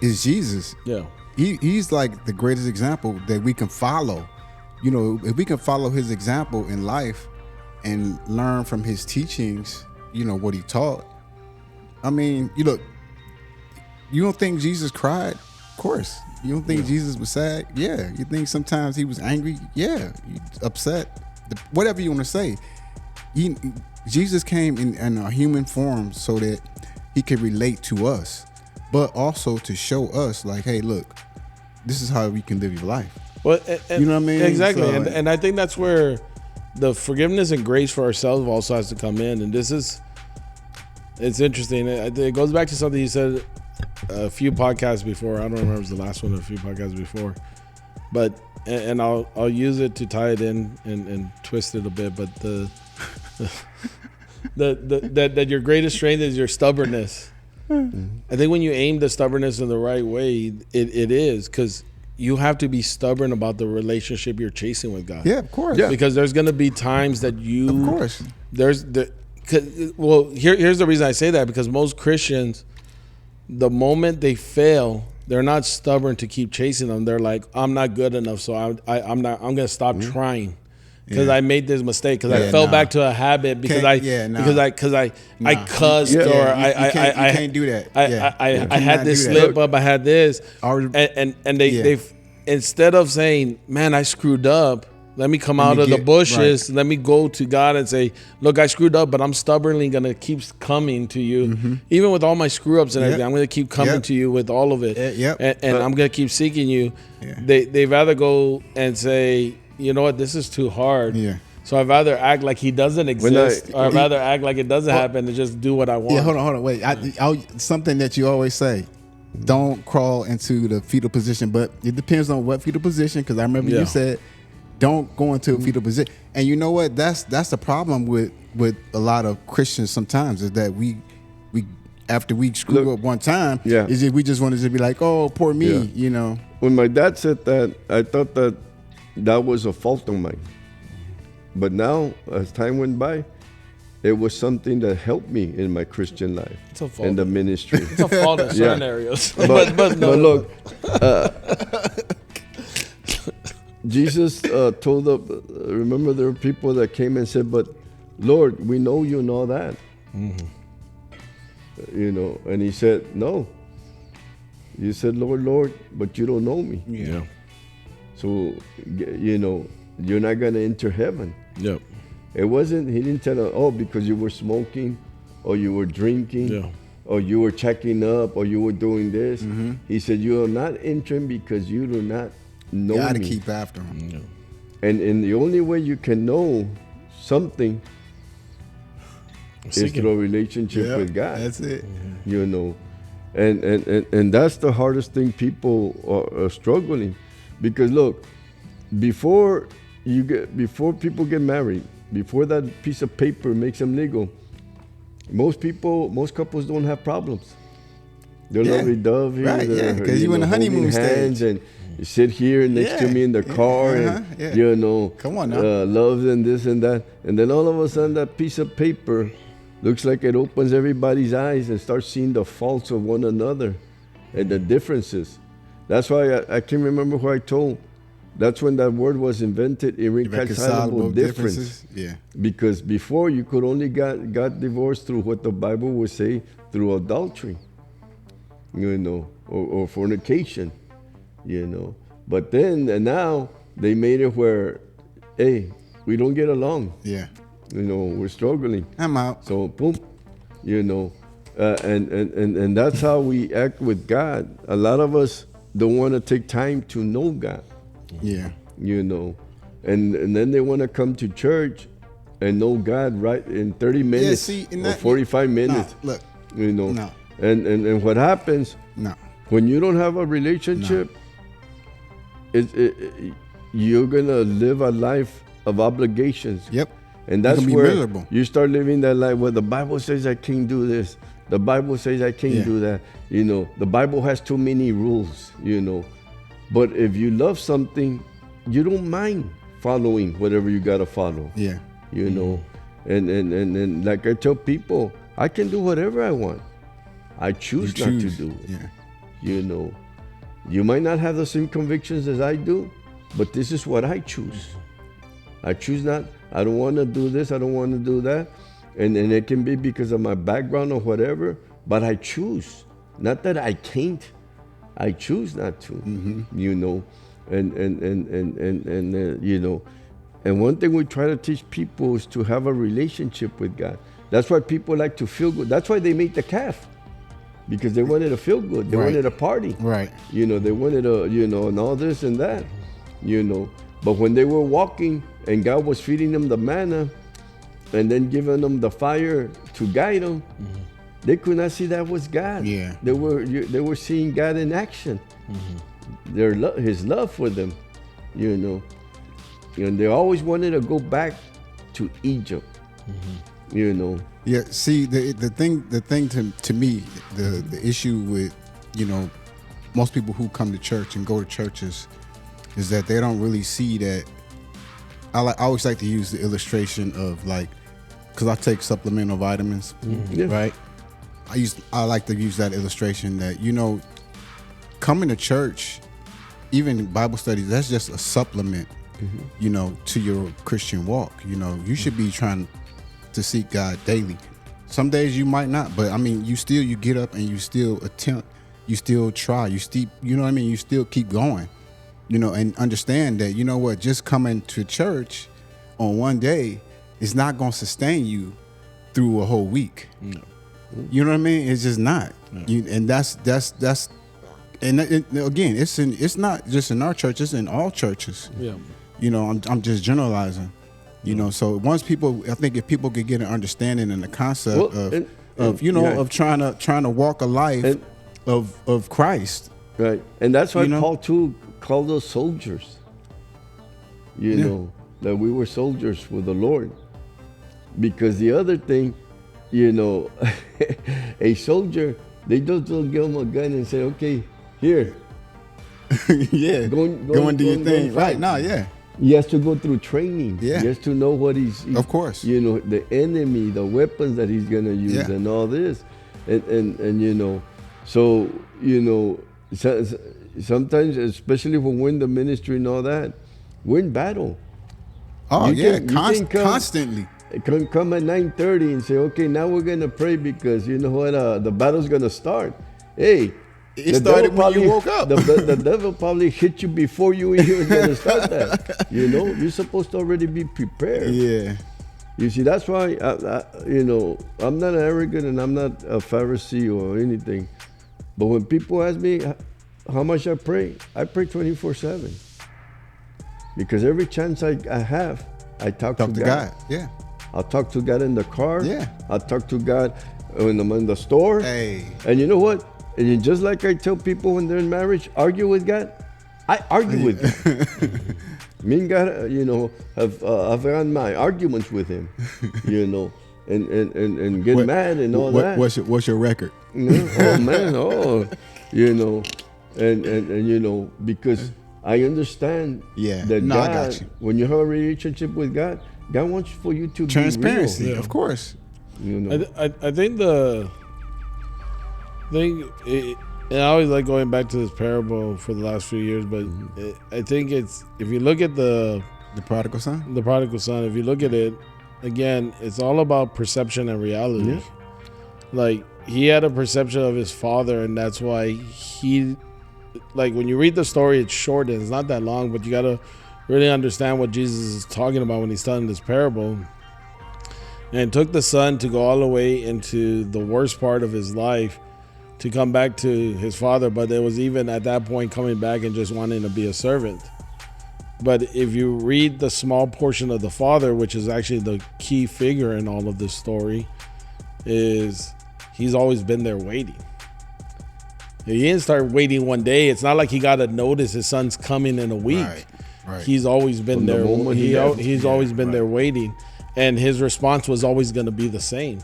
is Jesus. Yeah, he's like the greatest example that we can follow. If we can follow his example in life, and learn from his teachings, you know, what he taught. I mean, you look, you don't think Jesus cried? Of course. You don't think Jesus was sad? Yeah. You think sometimes he was angry? Yeah. You upset? Whatever you want to say. Jesus came in a human form so that he could relate to us, but also to show us, like, hey, look, this is how we can live your life. Well, you know what I mean? Exactly. So, and I think that's where the forgiveness and grace for ourselves also has to come in. And it's interesting. It goes back to something you said a few podcasts before. I don't remember if it was the last one or a few podcasts before. But, and I'll use it to tie it in and twist it a bit. But that your greatest strength is your stubbornness. I think when you aim the stubbornness in the right way, it is, because you have to be stubborn about the relationship you're chasing with God. Yeah, of course. Yeah. Because there's going to be times that you, Of course. here's the reason I say that, because most Christians, the moment they fail, they're not stubborn to keep chasing them. They're like, I'm not good enough, so I'm going to stop trying. Because I made this mistake. Because I fell back to a habit. Because I cussed, or you can't do that. I had this slip up. I had this, and they instead of saying, "Man, I screwed up. Let me come out of the bushes. Let me go to God and say, look, I screwed up, but I'm stubbornly gonna keep coming to you, even with all my screw ups and everything. I'm gonna keep coming to you with all of it, and I'm gonna keep seeking you." They'd rather go and say, you know what, this is too hard. So I'd rather act like he doesn't exist, or I'd rather act like it doesn't happen and just do what I want. Yeah, hold on, wait. Something that you always say: don't crawl into the fetal position. But it depends on what fetal position. Because I remember you said, don't go into a fetal position. And you know what? That's the problem with a lot of Christians sometimes, is that we after we screw up one time, is that we just wanted to be like, oh, poor me, you know. When my dad said that, I thought that was a fault of mine. But now, as time went by, it was something that helped me in my Christian life, in the ministry. It's a fault in certain areas. But look, Jesus told remember there were people that came and said, but Lord, we know you know that. You know, and he said, no. You said, Lord, Lord, but you don't know me. So, you know, you're not going to enter heaven. It wasn't, he didn't tell us, because you were smoking, or you were drinking, or you were checking up, or you were doing this. He said, you are not entering because you do not know me. You got to keep after him. And the only way you can know something is through a relationship with God. That's it. You know, and that's the hardest thing people are struggling, because look, before people get married, before that piece of paper makes them legal, most couples don't have problems. They're lovey-dovey. Right, because you in the honeymoon stage. And you sit here next to me in the car, and you know, come on now, love and this and that, and then all of a sudden that piece of paper looks like it opens everybody's eyes and starts seeing the faults of one another and the differences. That's why I can't remember who I told. That's when that word was invented, irreconcilable difference. Because before you could only got divorced through what the Bible would say, through adultery, you know, or fornication, you know. But then and now they made it where, hey, we don't get along. You know, we're struggling. I'm out. So boom, you know, and that's how we act with God. A lot of us don't want to take time to know God. You know, and then they want to come to church and know God right in 30 minutes or 45 minutes. Look, you know, and what happens when you don't have a relationship, you're gonna live a life of obligations. And that's where miserable. You start living that life where the Bible says I can't do this. The Bible says I can't do that. You know, the Bible has too many rules, you know. But if you love something, you don't mind following whatever you got to follow. You know, and like I tell people, I can do whatever I want. I choose not to do it. You know, you might not have the same convictions as I do, but this is what I choose. I choose not. I don't want to do this. I don't want to do that. And it can be because of my background or whatever, but I choose. Not that I can't. I choose not to, you know. And you know, and one thing we try to teach people is to have a relationship with God. That's why people like to feel good. That's why they made the calf, because they wanted to feel good. They Right. wanted a party. Right. You know, they wanted a, you know, and all this and that, you know. But when they were walking and God was feeding them the manna and then giving them the fire to guide them, they could not see that was God. Yeah. They were seeing God in action. His love for them, you know. And they always wanted to go back to Egypt, you know. Yeah. See, the thing to me, the issue with, you know, most people who come to church and go to churches is that they don't really see that. I always like to use the illustration of, like, because I take supplemental vitamins, Yeah. right? I like to use that illustration that, you know, coming to church, even Bible studies, that's just a supplement, you know, to your Christian walk. You know, you should be trying to seek God daily. Some days you might not, but I mean, you get up and you still attempt, you still try, you know what I mean? You still keep going, you know, and understand that, you know what, just coming to church on one day is not going to sustain you through a whole week. No. You know what I mean? It's just not. No. And that's and again, it's not just in our church, it's in all churches. Yeah. You know, I'm just generalizing. You know, so I think if people could get an understanding and the concept of you know, yeah. of trying to walk a life of Christ. Right. And that's why You know? Paul too called us soldiers. You know, that we were soldiers for the Lord. Because the other thing, you know, a soldier, they just don't give him a gun and say, okay, here. Yeah. Go and do your thing. fight. Right. No, yeah. He has to go through training. Yeah. He has to know what he's Of course. you know, the enemy, the weapons that he's gonna use, Yeah. and all this, and you know, so you know, sometimes, especially when we're in the ministry and all that, we're in battle. Oh, You yeah. can come- Constantly. Come at 9:30 and say, okay, now we're gonna pray because you know what, the battle's gonna start. Hey. It the started devil when you probably- woke up. The devil probably hit you before you even gonna start that. You know, you're supposed to already be prepared. Yeah. You see, that's why, you know, I'm not arrogant and I'm not a Pharisee or anything. But when people ask me how much I pray 24/7. Because every chance I have, I talk to God. Yeah. I'll talk to God in the car. Yeah. I'll talk to God when I'm in the store. Hey. And you know what? And just like I tell people when they're in marriage, argue with God. I argue with God. Me and God, you know, I've had my arguments with Him, you know, and get mad and all that. What's your record? You know? Oh man, you know, and you know, because I understand Yeah. that No, I God, got you. when you have a relationship with God, God wants for you to Transparency, be real. of course. You know, I think the thing, and I always like going back to this parable for the last few years, but I think it's, if you look at the prodigal son. prodigal son, if you look at it, again, it's all about perception and reality. Yeah. Like, he had a perception of his father, and that's why he, like, when you read the story, it's short and it's not that long, but you got to really understand what Jesus is talking about when he's telling this parable. And it took the son to go all the way into the worst part of his life to come back to his father, but it was even at that point coming back and just wanting to be a servant. But if you read the small portion of the father, which is actually the key figure in all of this story, is he's always been there waiting. He didn't start waiting one day. It's not like he got a notice his son's coming in a week. Right. He's always been From the there. moment he left. He's always been there waiting. And his response was always going to be the same.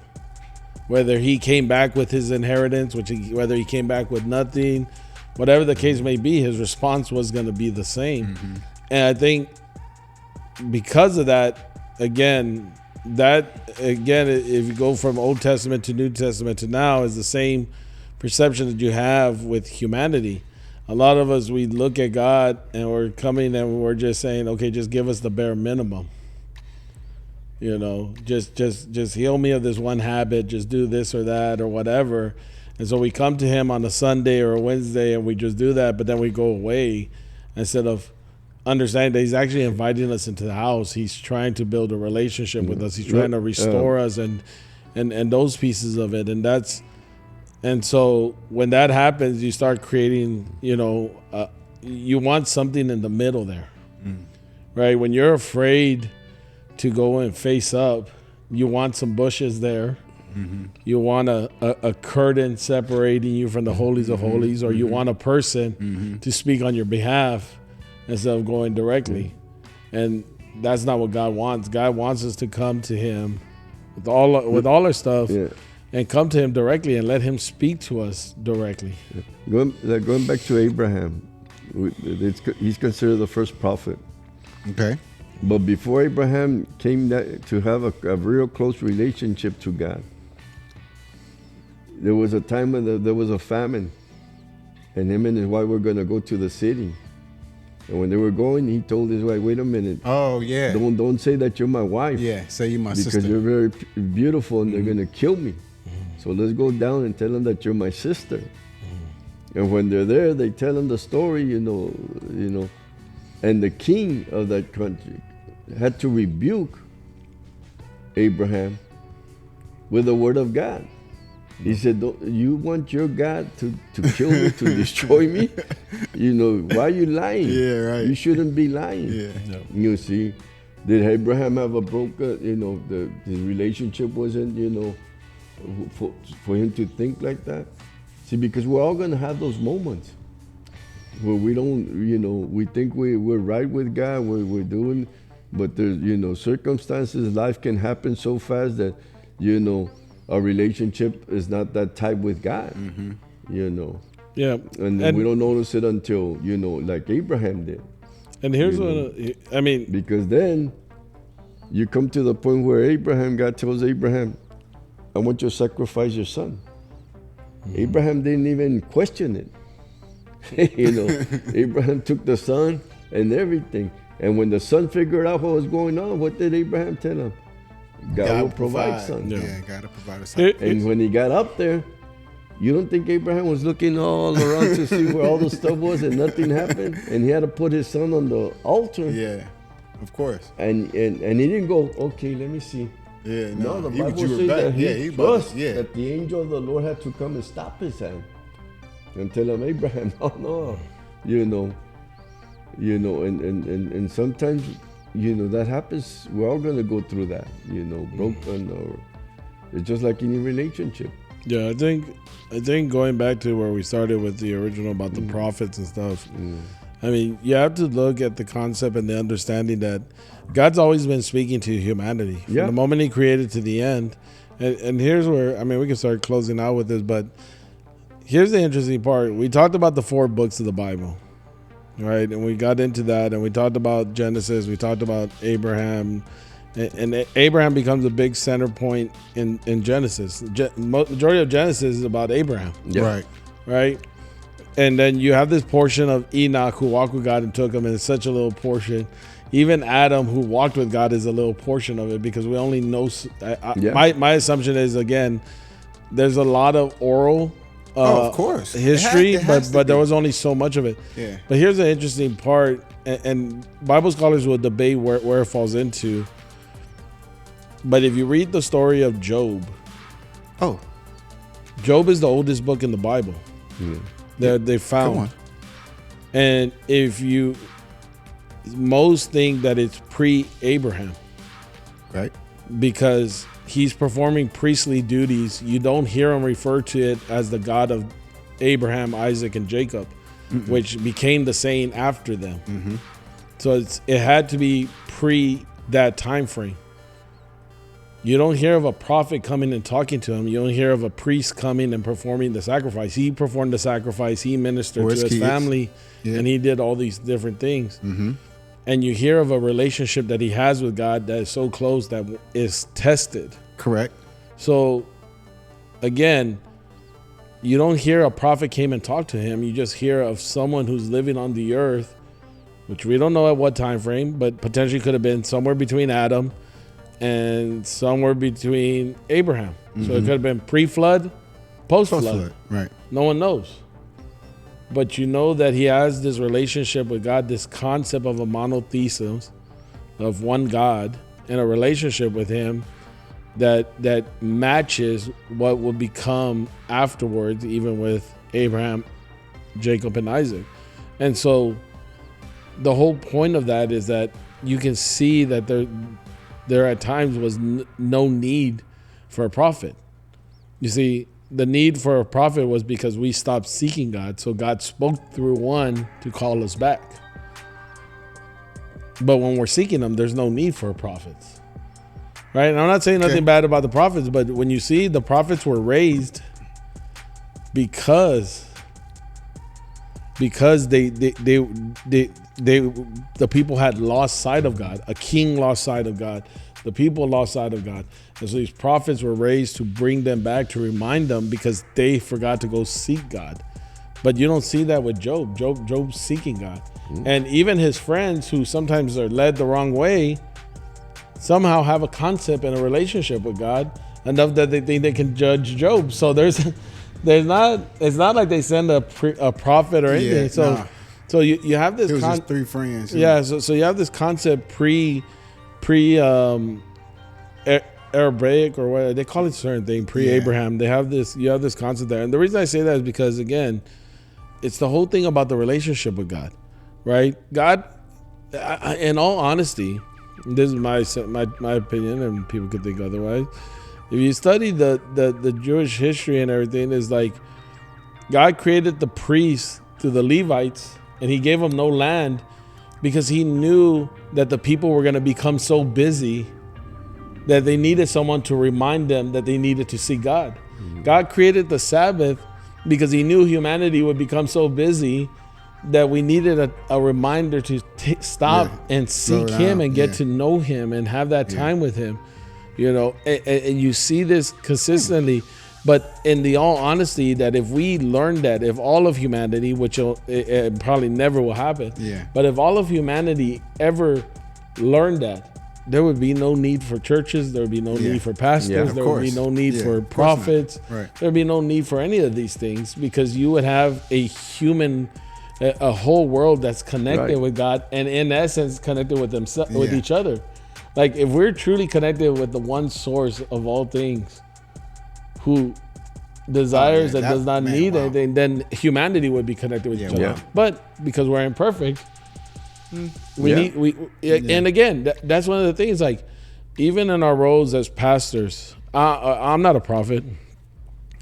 Whether he came back with his inheritance, whether he came back with nothing, whatever the case may be, his response was going to be the same. And I think because of that, again, if you go from Old Testament to New Testament to now, is the same perception that you have with humanity. A lot of us, we look at God and we're coming and we're just saying, okay, just give us the bare minimum. You know, just heal me of this one habit. Just do this or that or whatever. And so we come to him on a Sunday or a Wednesday and we just do that, but then we go away instead of understanding that he's actually inviting us into the house. He's trying to build a relationship with us. He's trying to restore us and those pieces of it. And so when that happens, you start creating, you want something in the middle there, right? When you're afraid to go and face up, you want some bushes there. Mm-hmm. You want a curtain separating you from the holies of holies, or you want a person to speak on your behalf instead of going directly. And that's not what God wants. God wants us to come to him with all our stuff and come to him directly and let him speak to us directly. Going back to Abraham, he's considered the first prophet. Okay. But before Abraham came to have a real close relationship to God, there was a time when there was a famine, and him and his wife were going to go to the city. And when they were going, he told his wife, "Wait a minute. Oh, yeah. Don't say that you're my wife. Yeah, say you're my sister. Because you're very beautiful, and they're going to kill me. So let's go down and tell them that you're my sister." And when they're there, they tell them the story, you know. And the king of that country had to rebuke Abraham with the word of God. He said, "You want your God to kill me, to destroy me? Why are you lying? Yeah, right. You shouldn't be lying." Yeah. No. You see, did Abraham have a broken, his relationship wasn't, for him to think like that? See, because we're all going to have those moments where we don't, we think we're right with God, we're doing, but there's, circumstances, life can happen so fast that, our relationship is not that tight with God, Yeah. And we don't notice it until, like Abraham did. And here's Because then you come to the point where God tells Abraham, "I want you to sacrifice your son." Abraham didn't even question it. Abraham took the son and everything. And when the son figured out what was going on, what did Abraham tell him? God will provide, son. Yeah, God will provide a son. And when he got up there, you don't think Abraham was looking all around to see where all the stuff was and nothing happened? And he had to put his son on the altar. Yeah, of course. And he didn't go, "Okay, let me see." Yeah, No, the he Bible drew it says back. that Yeah, he he trusts yeah. that the angel of the Lord had to come and stop his hand and tell him, "Abraham, no, and sometimes, that happens. We're all gonna go through that, broken, or it's just like any relationship. Yeah, I think going back to where we started with the original about the prophets and stuff. I mean, you have to look at the concept and the understanding that God's always been speaking to humanity from the moment he created to the end. And here's where, we can start closing out with this, but here's the interesting part. We talked about the 4 books of the Bible, right? And we got into that, and we talked about Genesis, we talked about Abraham, and Abraham becomes a big center point in Genesis. Majority of Genesis is about Abraham. Yeah. Right? And then you have this portion of Enoch who walked with God and took him, and it's such a little portion. Even Adam, who walked with God, is a little portion of it because we only know. My assumption is, again, there's a lot of oral of course, history, but there was only so much of it. Yeah. But here's the interesting part, and Bible scholars will debate where it falls into. But if you read the story of Job, Job is the oldest book in the Bible. That they found. Come on. And if you most think that it's pre-Abraham, right? Because he's performing priestly duties. You don't hear him refer to it as the God of Abraham, Isaac, and Jacob, which became the saying after them. So it had to be pre that time frame. You don't hear of a prophet coming and talking to him. You don't hear of a priest coming and performing the sacrifice. He performed the sacrifice. He ministered to his family, and he did all these different things. And you hear of a relationship that he has with God that is so close that is tested. Correct. So, again, you don't hear a prophet came and talked to him. You just hear of someone who's living on the earth, which we don't know at what time frame, but potentially could have been somewhere between Adam and somewhere between Abraham. So it could have been pre-flood, post-flood. Post-flood, right? No one knows. But you know that he has this relationship with God, this concept of a monotheism, of one God, and a relationship with him that matches what will become afterwards, even with Abraham, Jacob, and Isaac. And so the whole point of that is that you can see that there at times was no need for a prophet. You see, the need for a prophet was because we stopped seeking God. So God spoke through one to call us back. But when we're seeking him, there's no need for prophets. Right? And I'm not saying nothing bad about the prophets, but when you see the prophets were raised because the people had lost sight of God. A king lost sight of God. The people lost sight of God. And so these prophets were raised to bring them back, to remind them, because they forgot to go seek God. But you don't see that with Job. Job's seeking God. And even his friends, who sometimes are led the wrong way, somehow have a concept and a relationship with God enough that they think they can judge Job. So it's not like they send a prophet or anything. So you have this. It was just three friends. Yeah. So you have this concept Arabic, or what they call it, certain thing, pre-Abraham. You have this concept there. And the reason I say that is because, again, it's the whole thing about the relationship with God, right? God, in all honesty, this is my opinion, and people could think otherwise. If you study the Jewish history and everything, is like God created the priests to the Levites, and he gave them no land because he knew that the people were going to become so busy that they needed someone to remind them that they needed to see God. God created the Sabbath because he knew humanity would become so busy that we needed a reminder to stop and seek him and get to know him and have that time with him. You know, and you see this consistently. But in the all honesty, that if we learn that, if all of humanity, which it probably never will happen, but if all of humanity ever learned that, there would be no need for churches. There would be no need for pastors. There would be no need for prophets. There would be no need for any of these things, because you would have a whole world that's connected with God, and in essence connected with themselves, with each other. Like, if we're truly connected with the one source of all things, who desires and does not need anything, then humanity would be connected with each other. But because we're imperfect, and again, that's one of the things. Like, even in our roles as pastors, I'm not a prophet.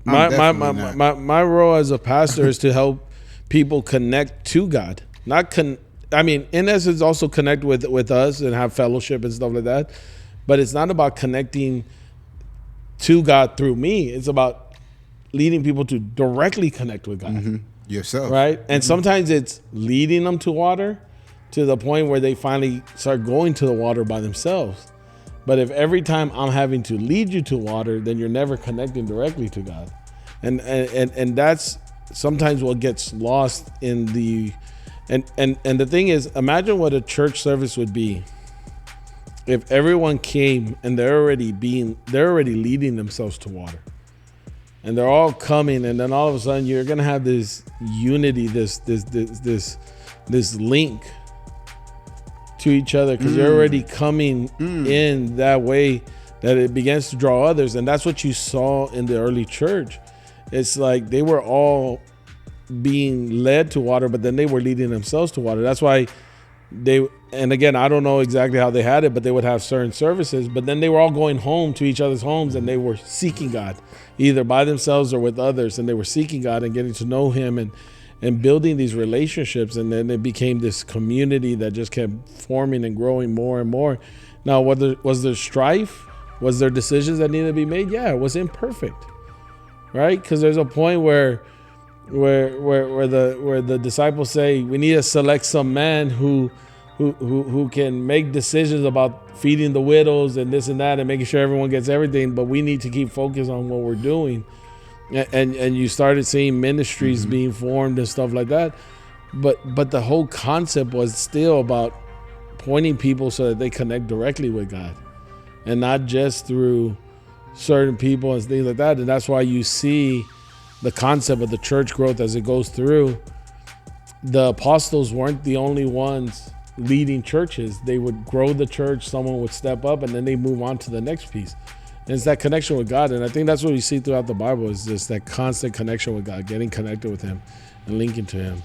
My role as a pastor is to help people connect to God. In essence, also connect with us and have fellowship and stuff like that. But it's not about connecting to God through me. It's about leading people to directly connect with God. Yourself. Right? And sometimes it's leading them to water, to the point where they finally start going to the water by themselves. But if every time I'm having to lead you to water, then you're never connecting directly to God. And that's sometimes what gets lost in the and the thing is, imagine what a church service would be if everyone came and they're already leading themselves to water. And they're all coming, and then all of a sudden you're gonna have this unity, this link to each other, because they're already coming in that way that it begins to draw others. And that's what you saw in the early church. It's like they were all being led to water, but then they were leading themselves to water. That's why and again, I don't know exactly how they had it, but they would have certain services, but then they were all going home to each other's homes, and they were seeking God, either by themselves or with others. And they were seeking God and getting to know him and building these relationships. And then it became this community that just kept forming and growing more and more. Now, was there strife? Was there decisions that needed to be made? Yeah, it was imperfect, right? Because there's a point where the disciples say, we need to select some man who can make decisions about feeding the widows and this and that and making sure everyone gets everything, but we need to keep focused on what we're doing. And you started seeing ministries being formed and stuff like that. But the whole concept was still about pointing people so that they connect directly with God. and not just through certain people and things like that. And that's why you see the concept of the church growth as it goes through. The apostles weren't the only ones leading churches. They would grow the church, someone would step up, and then they move on to the next piece. And it's that connection with God. And I think that's what we see throughout the Bible, is just that constant connection with God, getting connected with him and linking to him.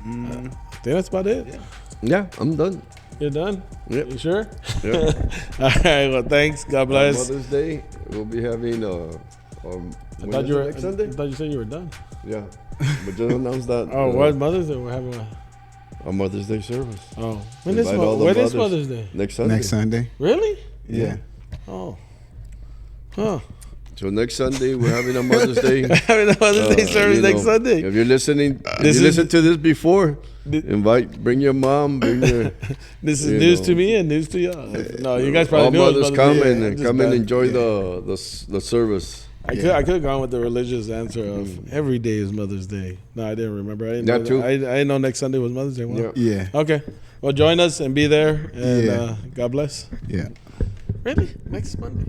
I think that's about it. Yeah, I'm done. You're done? Yep. You sure? Yeah. All right, well, thanks. God On bless. Mother's Day, we'll be having I thought you were. next Sunday? I thought you said you were done. Yeah, but just announced that. Oh, what Mother's Day? We're having a Mother's Day service Oh, when is Invite all the when is mothers. Mother's Day? next Sunday. Next Sunday. Really? Yeah. Oh, huh. So next Sunday we're having a Mother's Day. Having a Mother's Day service you next know, Sunday. If you're listening, if This you is- listened to this before, Thi- bring your mom, bring your. This is you news know. to me and news to y'all. No, you guys probably all knew it was mothers Mother's come Day. and I'm just come and bad. enjoy the service. I could have gone with the religious answer of every day is Mother's Day. No, I didn't remember. I didn't That know too. I didn't know next Sunday was Mother's Day. Wow. Yeah. Yeah. Okay. Well, join us and be there. And Yeah. God bless. Yeah. Really? Next Monday.